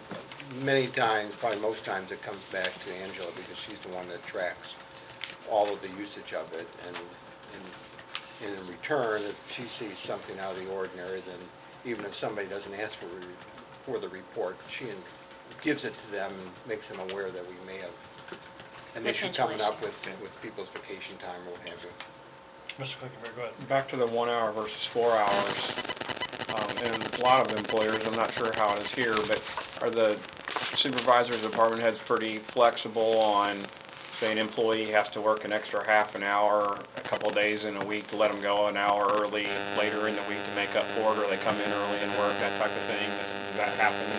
many times, probably most times, it comes back to Angela, because she's the one that tracks all of the usage of it, and in return, if she sees something out of the ordinary, then even if somebody doesn't ask for the report, she gives it to them and makes them aware that we may have an issue coming up with people's vacation time or what have you. Mr. Clickenberry, go ahead. Back to the 1 hour versus 4 hours, and a lot of employers, I'm not sure how it is here, but are the supervisors, department heads pretty flexible on, say, an employee has to work an extra half an hour a couple of days in a week to let them go an hour early later in the week to make up for it, or they come in early and work, that type of thing? Does that happen?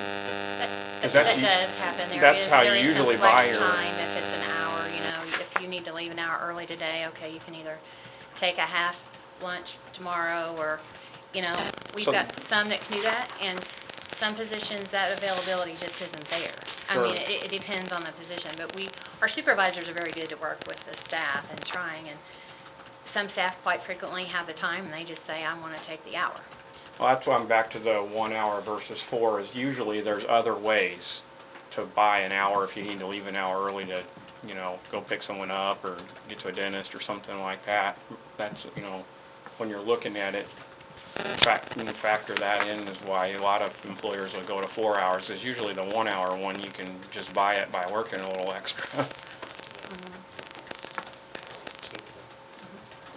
That does happen. That's how you usually buy your... There is some flex time if it's an hour, you know, if you need to leave an hour early today, okay, you can either take a half lunch tomorrow, or, you know, we've got some that can do that, and some positions, that availability just isn't there. I Sure. mean, it depends on the position, but our supervisors are very good to work with the staff and trying, and some staff quite frequently have the time, and they just say, I want to take the hour. Well, that's why I'm back to the 1 hour versus 4, is usually there's other ways to buy an hour if you need to leave an hour early to, you know, go pick someone up or get to a dentist or something like that. That's, you know, when you're looking at it, factor that in is why a lot of employers will go to 4 hours, is usually the 1 hour one you can just buy it by working a little extra.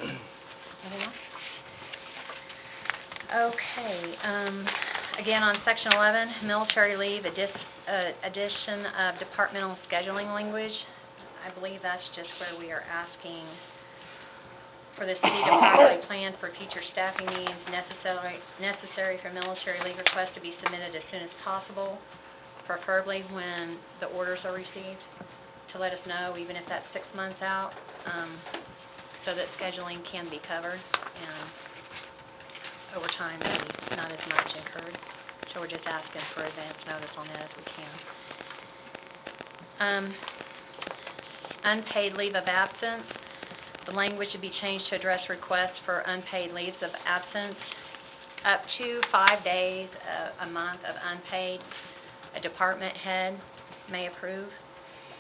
Anything else? Okay, again, on section 11, military leave, addition of departmental scheduling language. I believe that's just where we are asking for the city to properly plan for future staffing needs necessary for military leave requests to be submitted as soon as possible, preferably when the orders are received, to let us know, even if that's 6 months out, so that scheduling can be covered, and over time, maybe not as much incurred. So we're just asking for advance notice on that as we can. Unpaid leave of absence. The language should be changed to address requests for unpaid leaves of absence. Up to 5 days a month of unpaid, a department head may approve.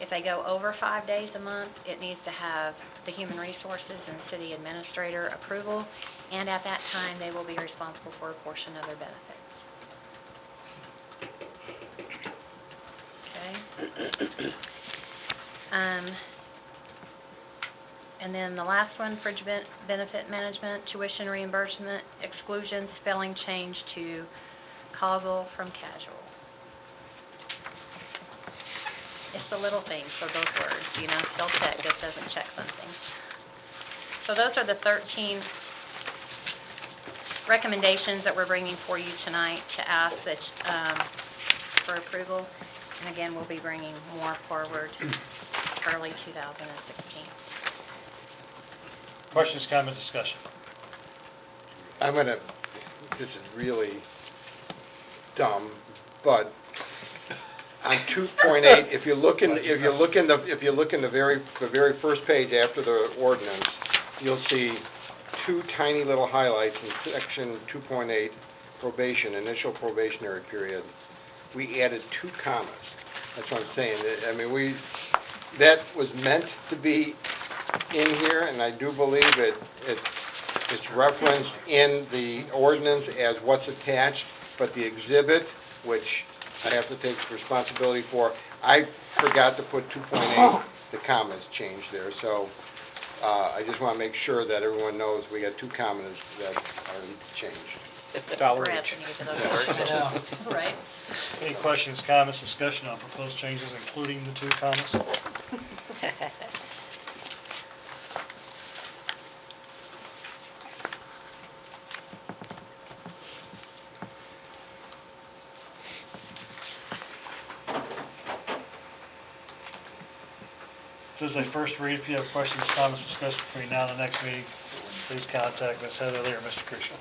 If they go over 5 days a month, it needs to have the Human Resources and City Administrator approval, and at that time, they will be responsible for a portion of their benefits. Okay? And then the last one, fringe benefit management, tuition reimbursement, exclusion, spelling change to causal from casual. It's the little things for both words, you know, spell check just doesn't check something. So those are the 13 recommendations that we're bringing for you tonight to ask that, for approval. And again, we'll be bringing more forward early 2016. Questions, comments, discussion? This is really dumb, but on 2.8, if you look in the very first page after the ordinance, you'll see two tiny little highlights in section 2.8. probation, initial probationary period, we added 2 commas. That's what I'm saying. I mean, that was meant to be in here, and I do believe it's referenced in the ordinance as what's attached, but the exhibit, which I have to take responsibility for, I forgot to put 2.8, the commas changed there, so I just want to make sure that everyone knows we got 2 commas that are changed. Dollar Perhaps each. we need to those words. Right. Any questions, comments, discussion on proposed changes, including the 2 commas? This is a first read. If you have questions, comments, discussion between now and the next meeting, please contact Ms. Heather Lee or Mr. Crucial.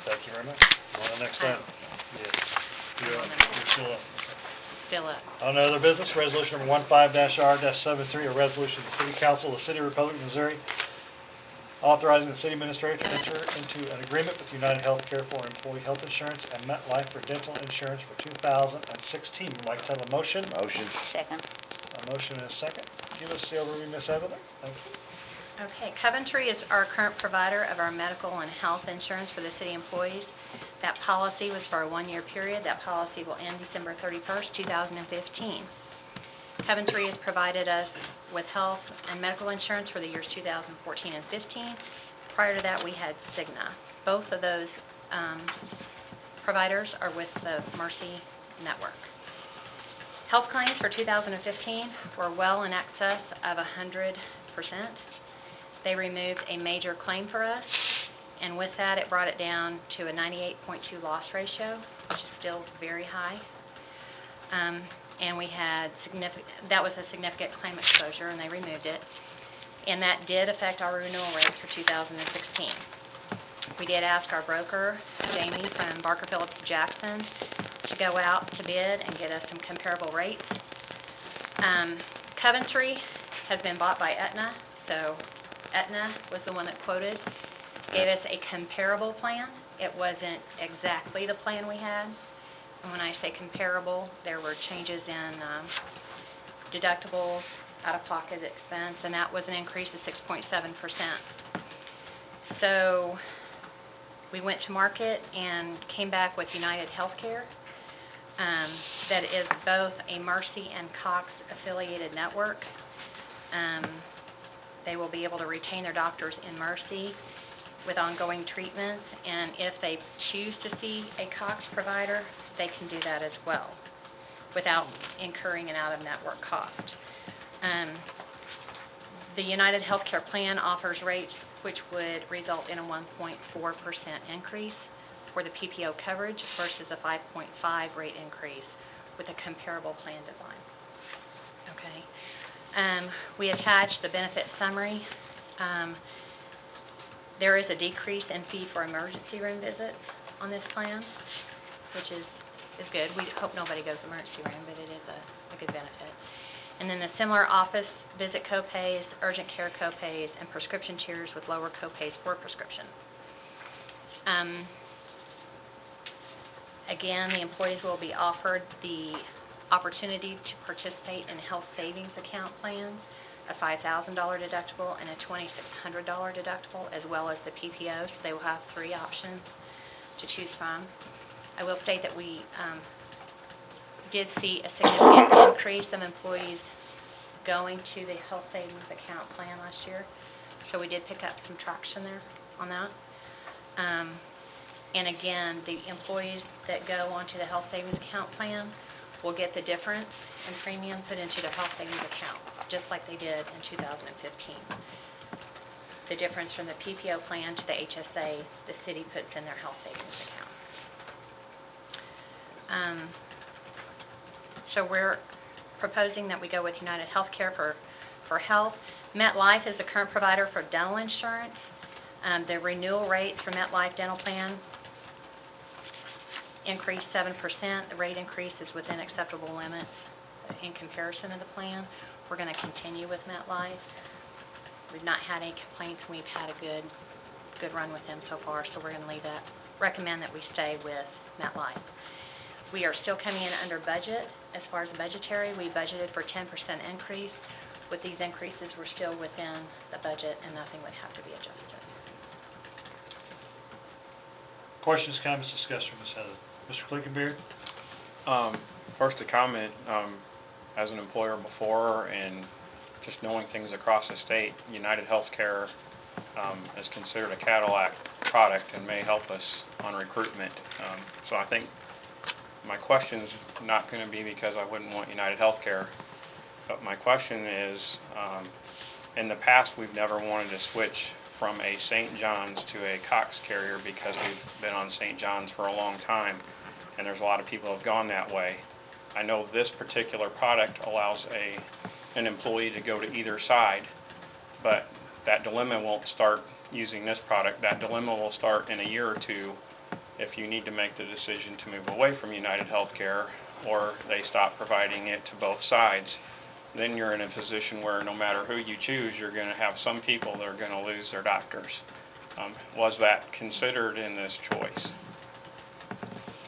Thank you very much. On to the next item. Yes. You're still up. Still up. On to other business, resolution number 15-R-73, a resolution of the City Council of the City of Republic, Missouri, authorizing the city administrator to enter into an agreement with United Healthcare for employee health insurance and MetLife for dental insurance for 2016. Would like to have a motion? Motion. Second. A motion and a second. Give us the overview, Ms. Evelyn. Thank you. Okay, Coventry is our current provider of our medical and health insurance for the city employees. That policy was for a 1-year period. That policy will end December 31st, 2015. Coventry has provided us with health and medical insurance for the years 2014 and 15. Prior to that, we had Cigna. Both of those providers are with the Mercy Network. Health claims for 2015 were well in excess of 100%. They removed a major claim for us, and with that, it brought it down to a 98.2 loss ratio, which is still very high. And we had that was a significant claim exposure, and they removed it. And that did affect our renewal rate for 2016. We did ask our broker, Jamie from Barker Phillips Jackson, to go out to bid and get us some comparable rates. Coventry has been bought by Aetna, so Aetna was the one that quoted, gave us a comparable plan. It wasn't exactly the plan we had. And when I say comparable, there were changes in deductibles, out-of-pocket expense, and that was an increase of 6.7%. So we went to market and came back with United Healthcare. That is both a Mercy and Cox affiliated network. They will be able to retain their doctors in Mercy with ongoing treatments, and if they choose to see a Cox provider, they can do that as well without incurring an out-of-network cost. The United Healthcare plan offers rates which would result in a 1.4% increase for the PPO coverage versus a 5.5% rate increase with a comparable plan design. Okay. We attached the benefit summary. There is a decrease in fee for emergency room visits on this plan, which is good. We hope nobody goes emergency room, but it is a good benefit. And then the similar office visit copays, urgent care copays, and prescription tiers with lower copays for prescription. Again, the employees will be offered the opportunity to participate in health savings account plans, a $5,000 deductible and a $2,600 deductible, as well as the PPO, so they will have 3 options to choose from. I will state that we did see a significant increase of employees going to the health savings account plan last year, so we did pick up some traction there on that. And again, the employees that go onto the health savings account plan will get the difference in premium put into the health savings account, just like they did in 2015. The difference from the PPO plan to the HSA, the city puts in their health savings account. So we're proposing that we go with United Healthcare for health. MetLife is the current provider for dental insurance. The renewal rate for MetLife dental plan increased 7%. The rate increase is within acceptable limits in comparison to the plan. We're going to continue with MetLife. We've not had any complaints, and we've had a good run with them so far, so we're gonna recommend that we stay with MetLife. We are still coming in under budget. As far as budgetary, we budgeted for 10% increase. With these increases, we're still within the budget, and nothing would have to be adjusted. Questions, comments, discussion, Ms. Heather? Mr. Clickenbeard? First a comment, as an employer before and just knowing things across the state, United Healthcare is considered a Cadillac product and may help us on recruitment. So I think my question's not going to be because I wouldn't want United Healthcare, but my question is, in the past we've never wanted to switch from a St. John's to a Cox carrier because we've been on St. John's for a long time, and there's a lot of people who have gone that way. I know this particular product allows an employee to go to either side, but that dilemma won't start using this product. That dilemma will start in a year or two if you need to make the decision to move away from United Healthcare or they stop providing it to both sides. Then you're in a position where no matter who you choose, you're going to have some people that are going to lose their doctors. Was that considered in this choice?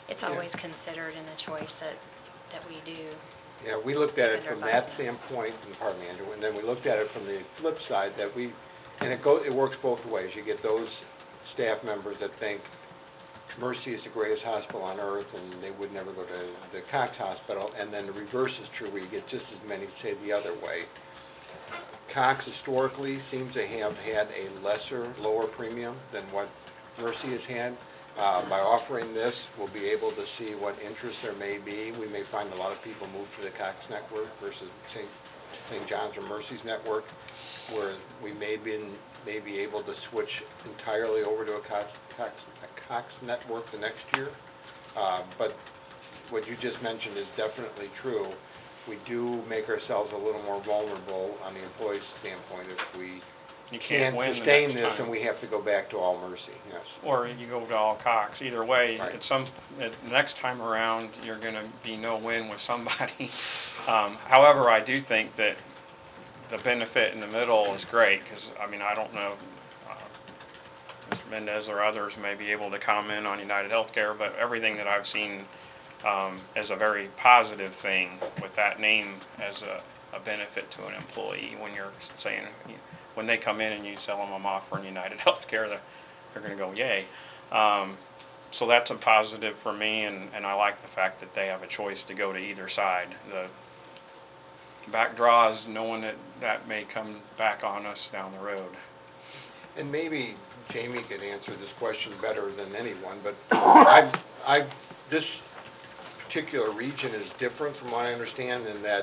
It's always considered in the choice that we do. Yeah, we looked at it Under from that budget. standpoint, and pardon me, Andrew, and then we looked at it from the flip side, that it works both ways. You get those staff members that think Mercy is the greatest hospital on earth, and they would never go to the Cox Hospital, and then the reverse is true, where you get just as many say the other way. Cox historically seems to have had a lower premium than what Mercy has had. By offering this, we'll be able to see what interest there may be. We may find a lot of people move to the Cox network versus St. John's or Mercy's network, where we may be able to switch entirely over to a Cox network the next year. But what you just mentioned is definitely true. We do make ourselves a little more vulnerable on the employee standpoint if we You can't win the sustain next this time. and we have to go back to all Mercy, yes. Or you go to all Cox. Either way, Right. next time around, you're going to be no win with somebody. However, I do think that the benefit in the middle is great, because, I mean, I don't know, Mr. Mendez or others may be able to comment on United Healthcare, but everything that I've seen is a very positive thing with that name as a benefit to an employee. When you're saying, when they come in and you tell them I'm offering United Healthcare, they're going to go, yay. So that's a positive for me, and I like the fact that they have a choice to go to either side. The back draws knowing that may come back on us down the road. And maybe Jamie could answer this question better than anyone, but this particular region is different from what I understand in that,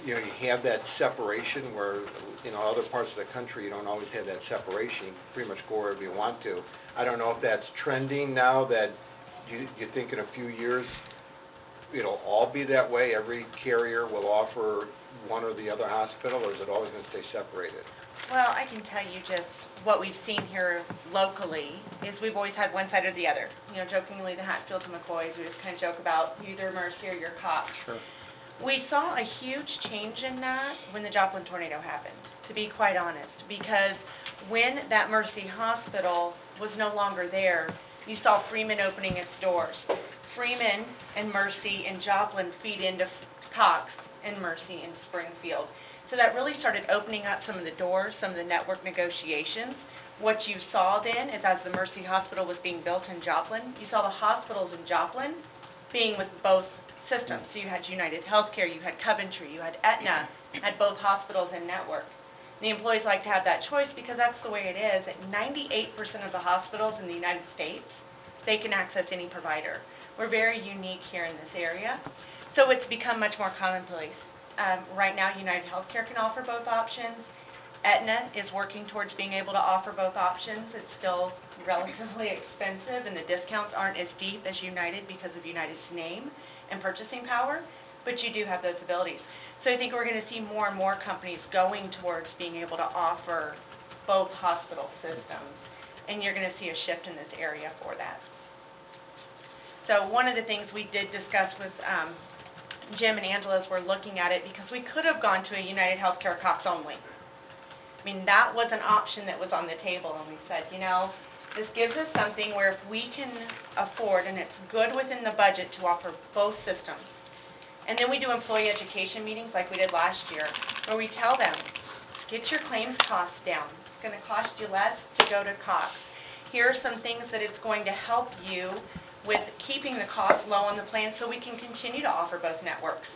you have that separation where, other parts of the country, you don't always have that separation. You can pretty much go wherever you want to. I don't know if that's trending now, that you think in a few years it'll all be that way? Every carrier will offer one or the other hospital, or is it always going to stay separated? Well, I can tell you just what we've seen here locally is we've always had one side or the other. Jokingly, the Hatfields and McCoys, we just kind of joke about either Mercy or your Cox. Sure. We saw a huge change in that when the Joplin tornado happened, to be quite honest, because when that Mercy Hospital was no longer there, you saw Freeman opening its doors. Freeman and Mercy and Joplin feed into Cox and Mercy in Springfield. So that really started opening up some of the doors, some of the network negotiations. What you saw then is as the Mercy Hospital was being built in Joplin, you saw the hospitals in Joplin being with both systems. So you had United Healthcare, you had Coventry, you had Aetna, had both hospitals in network. The employees like to have that choice because that's the way it is. At 98% of the hospitals in the United States, they can access any provider. We're very unique here in this area, so it's become much more commonplace. Right now, United Healthcare can offer both options. Aetna is working towards being able to offer both options. It's still relatively expensive, and the discounts aren't as deep as United because of United's name and purchasing power, but you do have those abilities. So I think we're going to see more and more companies going towards being able to offer both hospital systems, and you're going to see a shift in this area for that. So one of the things we did discuss with Jim and Angela as we're looking at it, because we could have gone to a United Healthcare Cox only. I mean, that was an option that was on the table, and we said, you know, this gives us something where if we can afford, and it's good within the budget to offer both systems. And then we do employee education meetings like we did last year, where we tell them, get your claims costs down. It's going to cost you less to go to Cox. Here are some things that it's going to help you with keeping the cost low on the plan so we can continue to offer both networks.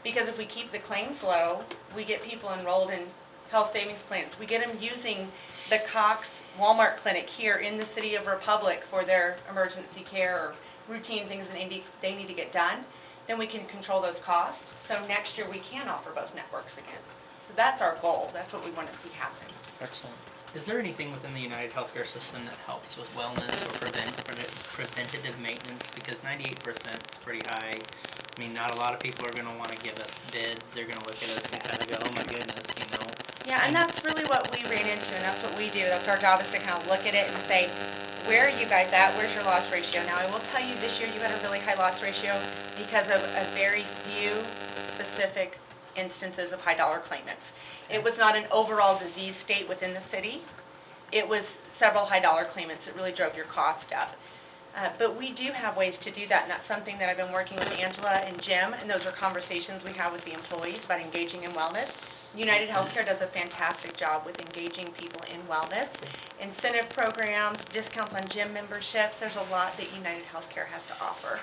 Because if we keep the claims low, we get people enrolled in health savings plans. We get them using the Cox Walmart clinic here in the city of Republic for their emergency care or routine things that they need to get done. Then we can control those costs. So next year we can offer both networks again. So that's our goal. That's what we want to see happen. Excellent. Is there anything within the United Healthcare system that helps with wellness or preventative maintenance? Because 98% is pretty high. I mean, not a lot of people are going to want to give us bids. They're going to look at us and kind of go, oh my goodness, you know. Yeah, and that's really what we ran into, and that's what we do. That's our job, is to kind of look at it and say, where are you guys at? Where's your loss ratio? Now, I will tell you, this year you had a really high loss ratio because of a very few specific instances of high-dollar claimants. It was not an overall disease state within the city. It was several high-dollar claimants that really drove your cost up. But we do have ways to do that, and that's something that I've been working with Angela and Jim, and those are conversations we have with the employees about engaging in wellness. United Healthcare does a fantastic job with engaging people in wellness. Incentive programs, discounts on gym memberships, there's a lot that United Healthcare has to offer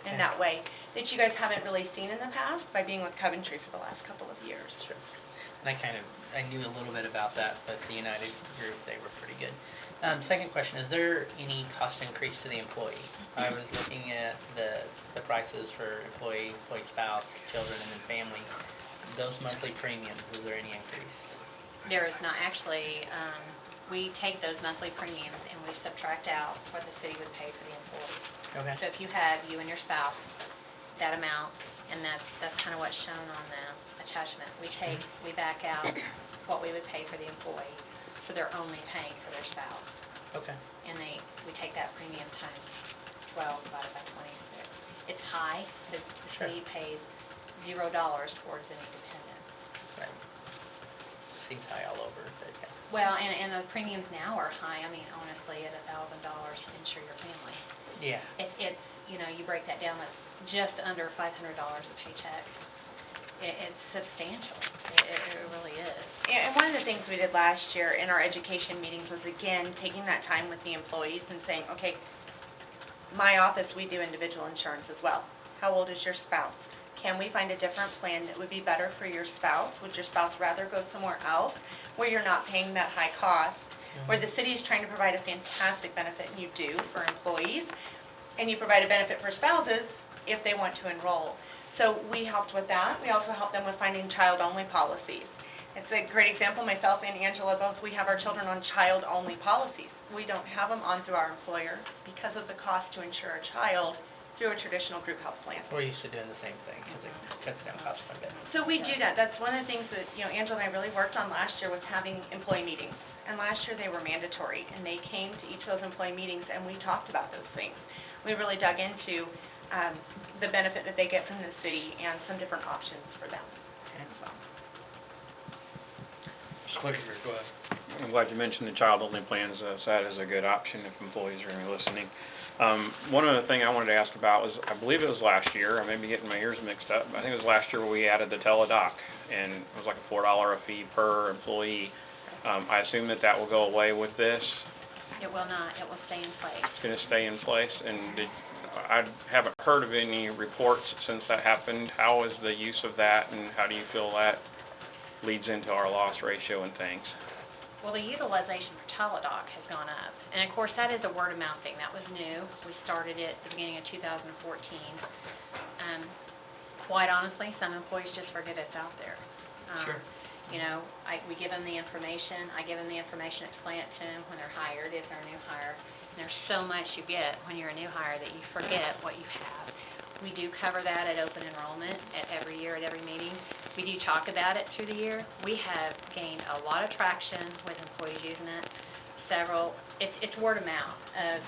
in that way that you guys haven't really seen in the past by being with Coventry for the last couple of years. Sure. And I knew a little bit about that, but the United group, they were pretty good. Second question, is there any cost increase to the employee? I was looking at the prices for employee spouse, children, and then family. Those monthly premiums, is there any increase? There is not. Actually, we take those monthly premiums and we subtract out what the city would pay for the employee. Okay. So if you have you and your spouse, that amount, and that's kind of what's shown on the attachment. We back out what we would pay for the employee, so they're only paying for their spouse. Okay. And we take that premium times 12 divided by 26. It's high, the city pays $0 towards any dependent. Right. Seems high all over, but yeah. Well, and the premiums now are high. I mean, honestly, at $1,000 to insure your family. Yeah. It's you break that down, that's just under $500 a paycheck. It's substantial. It really is. And one of the things we did last year in our education meetings was, again, taking that time with the employees and saying, okay, my office, we do individual insurance as well. How old is your spouse? Can we find a different plan that would be better for your spouse? Would your spouse rather go somewhere else where you're not paying that high cost, where the city is trying to provide a fantastic benefit, and you do, for employees, and you provide a benefit for spouses if they want to enroll. So we helped with that. We also helped them with finding child-only policies. It's a great example. Myself and Angela both, we have our children on child-only policies. We don't have them on through our employer because of the cost to insure a child through a traditional group health plan. We're used to doing the same thing, because it cuts down costs quite a bit. So we do that. That's one of the things that, Angela and I really worked on last year, was having employee meetings. And last year they were mandatory, and they came to each of those employee meetings, and we talked about those things. We really dug into the benefit that they get from the city and some different options for them as well. Pleasure, go ahead. I'm glad you mentioned the child-only plans. That is a good option if employees are going to be listening. One other thing I wanted to ask about was, I believe it was last year, I may be getting my ears mixed up, but I think it was last year where we added the teledoc, and it was like a $4 a fee per employee. I assume that will go away with this? It will not. It will stay in place. It's going to stay in place, and I haven't heard of any reports since that happened. How is the use of that, and how do you feel that leads into our loss ratio and things? Well, the utilization for Teladoc has gone up. And of course, that is a word of mouth thing. That was new. We started it at the beginning of 2014. Quite honestly, some employees just forget it's out there. Sure. We give them the information. I give them the information, explain it to them when they're hired, if they're a new hire. And there's so much you get when you're a new hire that you forget what you have. We do cover that at open enrollment at every year, at every meeting. We do talk about it through the year. We have gained a lot of traction with employees using it. It's word of mouth of,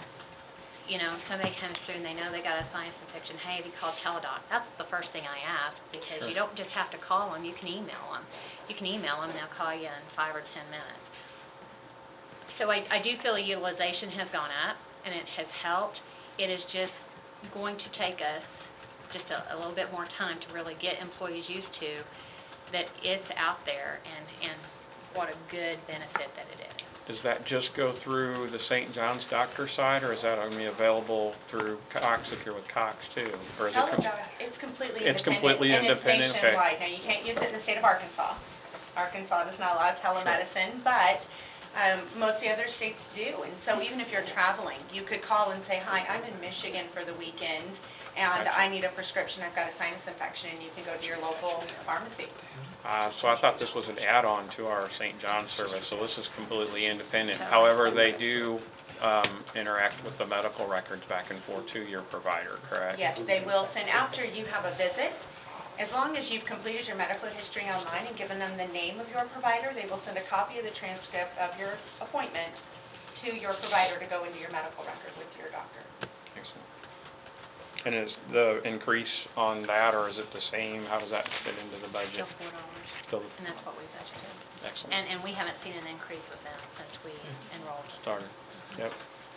somebody comes through and they know they got a science infection. Hey, have you called Teladoc? That's the first thing I ask, because you don't just have to call them, you can email them. you can email them and they'll call you in 5 or 10 minutes. So I do feel the utilization has gone up and it has helped. It is just going to take us just a little bit more time to really get employees used to that it's out there and what a good benefit that it is. Does that just go through the St. John's doctor side, or is that going to be available through Cox if you're with Cox too? Or is it It's completely It's independent. completely independent, okay. And it's nationwide. Now, you can't use it in the state of Arkansas. Arkansas does not allow telemedicine, but most of the other states do. And so even if you're traveling, you could call and say, hi, I'm in Michigan for the weekend, and I need a prescription, I've got a sinus infection, and you can go to your local pharmacy. So I thought this was an add-on to our St. John's service, so this is completely independent. However, they do interact with the medical records back and forth to your provider, correct? Yes, they will send, after you have a visit, as long as you've completed your medical history online and given them the name of your provider, they will send a copy of the transcript of your appointment to your provider to go into your medical record with your doctor. Excellent. And is the increase on that, or is it the same? How does that fit into the budget? Still $4, and that's what we budgeted. Excellent. And we haven't seen an increase with them since we enrolled. Started. Yep.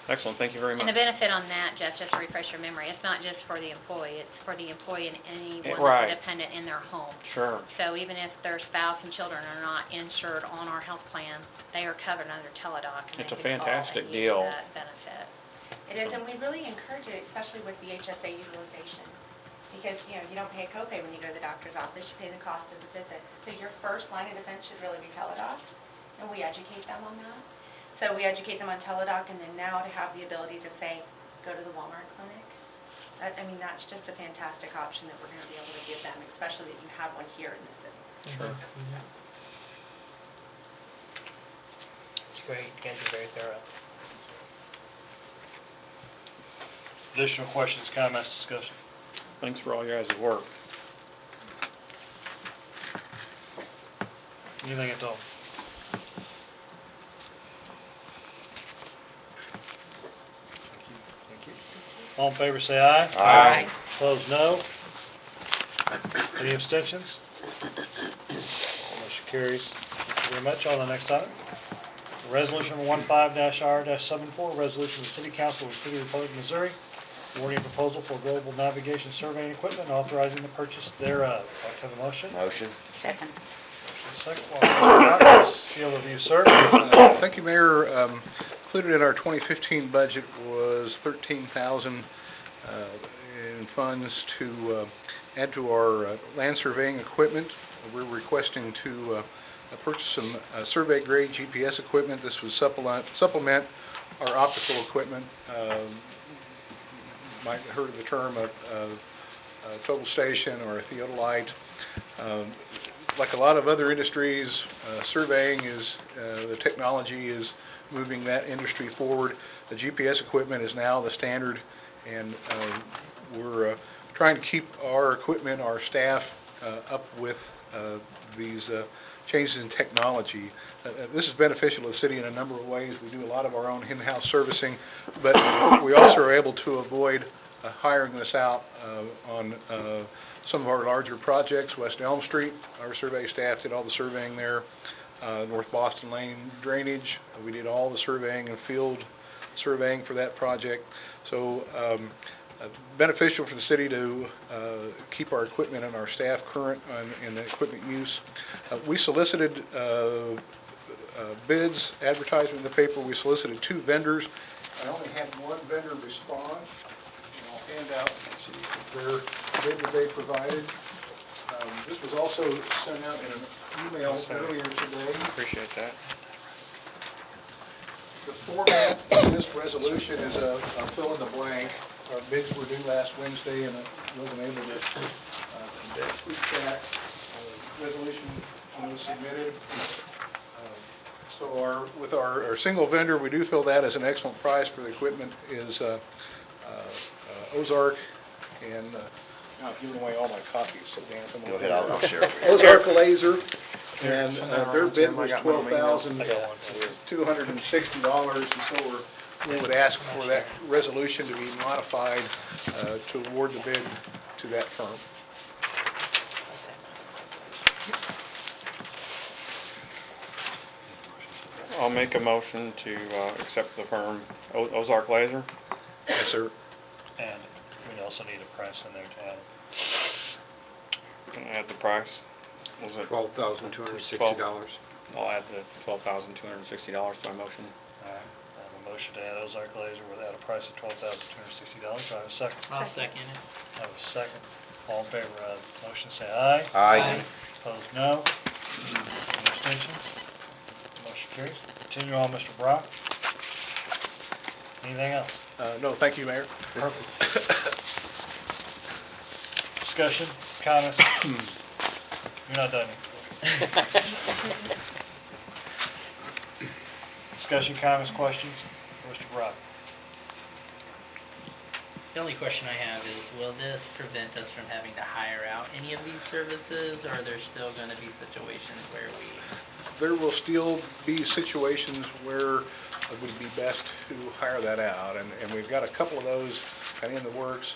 Excellent. Thank you very much. And the benefit on that, Jeff, just to refresh your memory, it's not just for the employee, it's for the employee and anyone Right. that's dependent in their home. Sure. So even if their spouse and children are not insured on our health plan, they are covered under Teladoc. And It's they a can call fantastic and deal. use that benefit. It is, and we really encourage it, especially with the HSA utilization. Because, you don't pay a copay when you go to the doctor's office, you pay the cost of the visit. So your first line of defense should really be Teladoc, and we educate them on that. So we educate them on Teladoc, and then now to have the ability to say, go to the Walmart clinic. That's just a fantastic option that we're going to be able to give them, especially that you have one here in the city. Sure. It's great, you guys are very thorough. Additional questions, comments, discussion? Thanks for all your guys' work. Anything at all? Thank you. All in favor, say aye. Aye. Opposed, no. Any abstentions? Motion carries. Thank you very much. On to the next item. Resolution number 15-R-74, resolution of the City Council of the City of Republic, Missouri, awarding a proposal for global navigation surveying equipment and authorizing the purchase thereof. I'd like to have a motion. Motion. Second. Motion second. Walter, field review, sir. Thank you, Mayor. Included in our 2015 budget was $13,000 in funds to add to our land surveying equipment. We're requesting to purchase some survey-grade GPS equipment. This would supplement our optical equipment. Might have heard of the term a total station or a theodolite. Like a lot of other industries, surveying is, the technology is moving that industry forward. The GPS equipment is now the standard, and we're trying to keep our equipment, our staff, up with these changes in technology. This is beneficial to the city in a number of ways. We do a lot of our own in-house servicing, but we also are able to avoid hiring this out on some of our larger projects. West Elm Street, our survey staff did all the surveying there. North Boston Lane drainage, we did all the surveying and field surveying for that project. So beneficial for the city to keep our equipment and our staff current in the equipment use. We solicited bids, advertising in the paper. We solicited 2 vendors. I only had one vendor respond. And I'll hand out their bid that they provided. This was also sent out in an email earlier today. Appreciate that. The format of this resolution is a fill in the blank. Our bids were due last Wednesday, and I wasn't able to tweak that. Resolution was submitted. So with our single vendor, we do feel that is an excellent price for the equipment, is Ozark, and now I've given away all my copies, so Dan, come on. Go ahead, I'll share it. Ozark Laser, and their bid was $12,260, and so we would ask for that resolution to be modified to award the bid to that firm. I'll make a motion to accept the firm Ozark Laser. Yes, sir. And we also need a price in there to add. Can I add the price? Was it? $12,260. I'll add the $12,260 to my motion. All right, I have a motion to add Ozark Laser at a price of $12,260. Do I have a second? I'll second it. I have a second. All in favor of the motion, say aye. Aye. Opposed, no. Any abstentions? Motion carries. Continue on, Mr. Brock. Anything else? No, thank you, Mayor. Perfect. Discussion, comments? You're not done yet. Discussion, comments, questions? Mr. Brock? The only question I have is, will this prevent us from having to hire out any of these services, or are there still going to be situations where we... There will still be situations where it would be best to hire that out, and we've got a couple of those kind of in the works.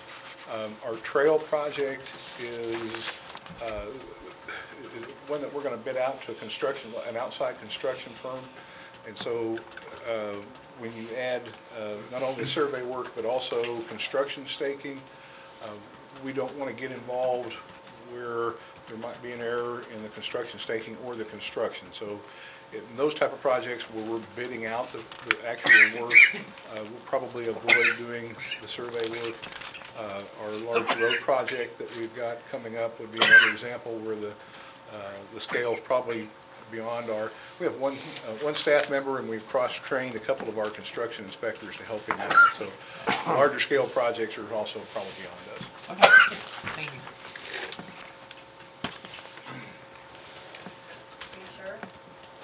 Our trail project is one that we're going to bid out to an outside construction firm, and so when you add not only survey work but also construction staking, we don't want to get involved where there might be an error in the construction staking or the construction. So in those type of projects where we're bidding out the actual work, we'll probably avoid doing the survey work. Our large road project that we've got coming up would be another example where the scale is probably beyond our... We have one staff member, and we've cross-trained a couple of our construction inspectors to help him out. So larger scale projects are also probably beyond us. Okay, thank you.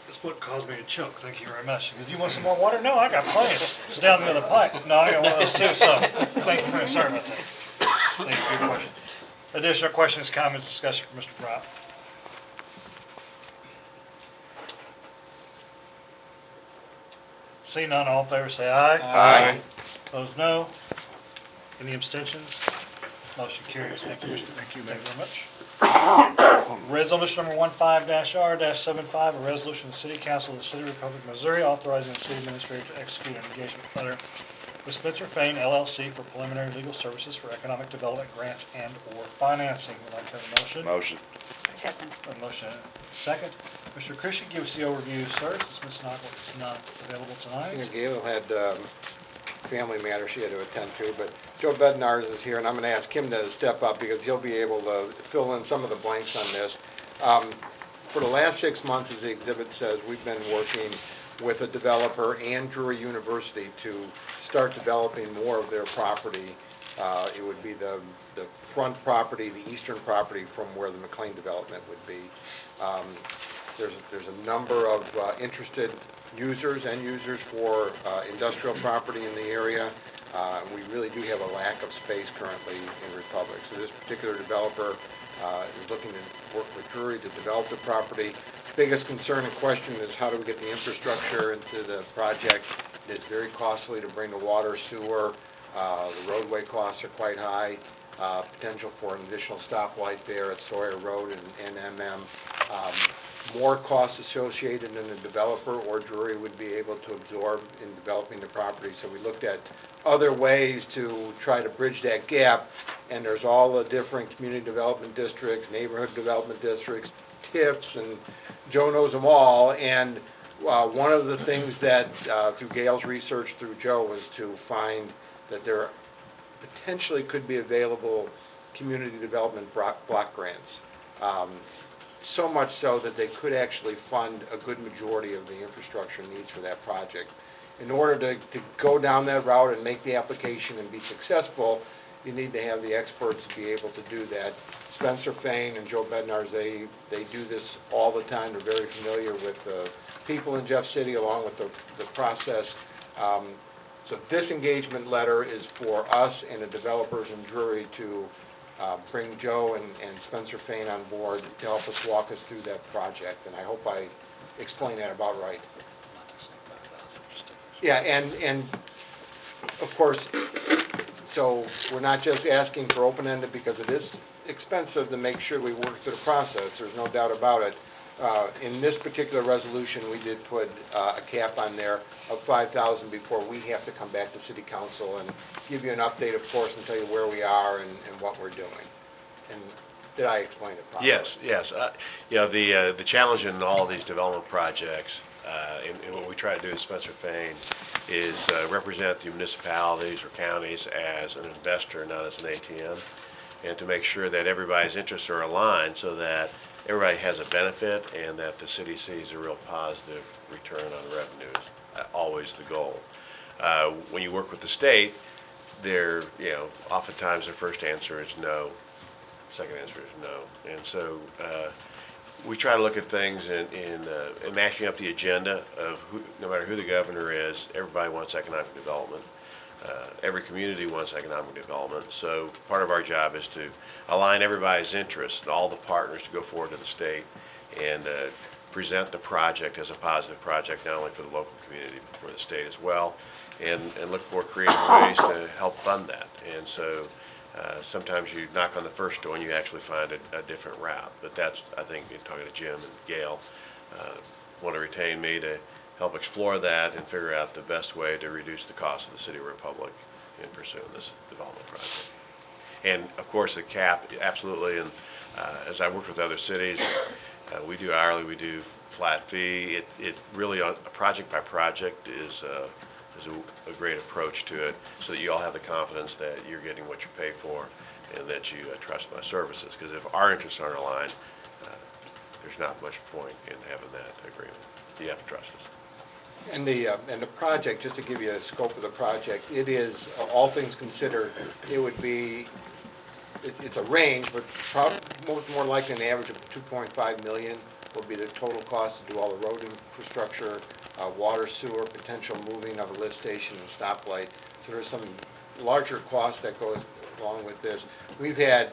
That's what caused me to choke, thank you very much. Did you want some more water? No, I got plenty. It's down the other pipe. No, I got one of those too, so thank you very much. Sorry about that. Thank you for your question. Additional questions, comments, discussion from Mr. Brock? Seeing none, all in favor say aye. Aye. Opposed, no. Any abstentions? Motion carries. Thank you, Mr. Thank you, Thank Mayor. you very much. Resolution number 15-R-75, a resolution of the City Council of the City of Republic, Missouri, authorizing the city administrator to execute an engagement letter with Spencer Fane LLC for preliminary legal services for economic development grants and/or financing. Would like to have a motion? Motion. Second. A motion and a second. Mr. Christian, give us the overview, sir, since Ms. Knopfler is not available tonight. Gail had family matters she had to attend to, but Joe Bednarz is here, and I'm going to ask him to step up because he'll be able to fill in some of the blanks on this. For the last 6 months, as the exhibit says, we've been working with a developer and Drury University to start developing more of their property. It would be the front property, the eastern property from where the McLean development would be. There's a number of interested users for industrial property in the area. We really do have a lack of space currently in Republic. So this particular developer is looking to work with Drury to develop the property. Biggest concern and question is how do we get the infrastructure into the project? It's very costly to bring the water, sewer. The roadway costs are quite high. Potential for an additional stoplight there at Sawyer Road and NMM. More costs associated than the developer or Drury would be able to absorb in developing the property. So we looked at other ways to try to bridge that gap, and there's all the different community development districts, neighborhood development districts, TIFs, and Joe knows them all. And one of the things that, through Gail's research through Joe, was to find that there potentially could be available community development block grants. So much so that they could actually fund a good majority of the infrastructure needs for that project. In order to go down that route and make the application and be successful, you need to have the experts to be able to do that. Spencer Fane and Joe Bednarz, they do this all the time. They're very familiar with the people in Jeff City along with the process. So this engagement letter is for us and the developers in Drury to bring Joe and Spencer Fane on board to help us walk us through that project, and I hope I explained that about right. Yeah, and of course, so we're not just asking for open-ended because it is expensive to make sure we work through the process. There's no doubt about it. In this particular resolution, we did put a cap on there of 5,000 before we have to come back to city council and give you an update, of course, and tell you where we are and what we're doing. And did I explain it properly? Yes. You know, the challenge in all of these development projects, and what we try to do at Spencer Fane is represent the municipalities or counties as an investor, not as an ATM, and to make sure that everybody's interests are aligned so that everybody has a benefit and that the city sees a real positive return on revenues, always the goal. When you work with the state, oftentimes their first answer is no, second answer is no. And so we try to look at things in matching up the agenda of no matter who the governor is, everybody wants economic development. Every community wants economic development, so part of our job is to align everybody's interests, all the partners to go forward to the state and present the project as a positive project, not only for the local community, but for the state as well, and look for creative ways to help fund that. And so sometimes you knock on the first door and you actually find a different route, but that's, I think, in talking to Jim and Gail, want to retain me to help explore that and figure out the best way to reduce the cost of the City of Republic in pursuing this development project. And, of course, the cap, absolutely, and as I work with other cities, we do hourly, we do flat fee. It really, project by project, is a great approach to it so that you all have the confidence that you're getting what you pay for and that you trust my services. Because if our interests aren't aligned, there's not much point in having that agreement. You have to trust us. And the project, just to give you a scope of the project, it is, all things considered, it would be, it's a range, but more likely an average of 2.5 million will be the total cost to do all the road infrastructure, water, sewer, potential moving of a lift station and stoplight. So there's some larger costs that go along with this. We've had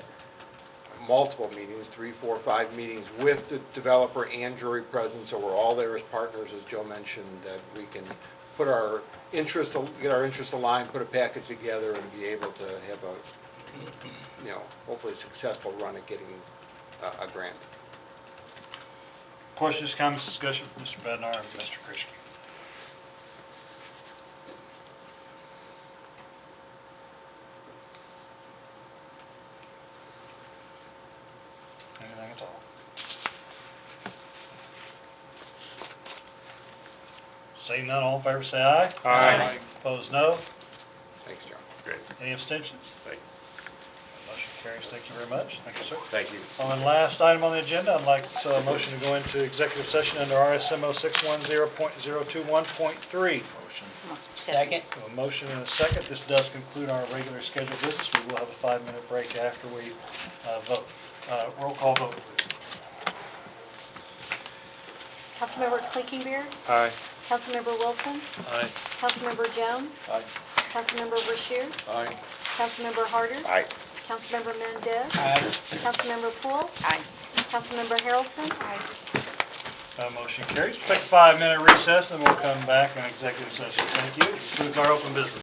multiple meetings, 3, 4, 5 meetings with the developer and jury present, so we're all there as partners, as Joe mentioned, that we can put our interest, get our interests aligned, put a package together, and be able to have a, hopefully successful run at getting a grant. Questions, comments, discussion from Mr. Bednar and Mr. Krischke? Anything at all? Seeing none, all in favor say aye. Aye. Opposed, no. Thanks, John. Great. Any abstentions? Thank you. Motion carries. Thank you very much. Thank you, sir. Thank you. On the last item on the agenda, I'd like a motion to go into executive session under RSMO 610.021.3. Motion. Second. A motion and a second. This does conclude our regular scheduled business. We will have a 5-minute break after we vote. Roll call vote, please. Councilmember Clinkenbeard, Aye. Councilmember Wilson, Aye. Councilmember Jones, Aye. Councilmember Brashear, Aye. Councilmember Harder, Aye. Councilmember Mendez, Aye. Councilmember Poole, Councilmember Harrelson. Motion carries. Take a 5-minute recess, and we'll come back in executive session. Thank you. This concludes our open business.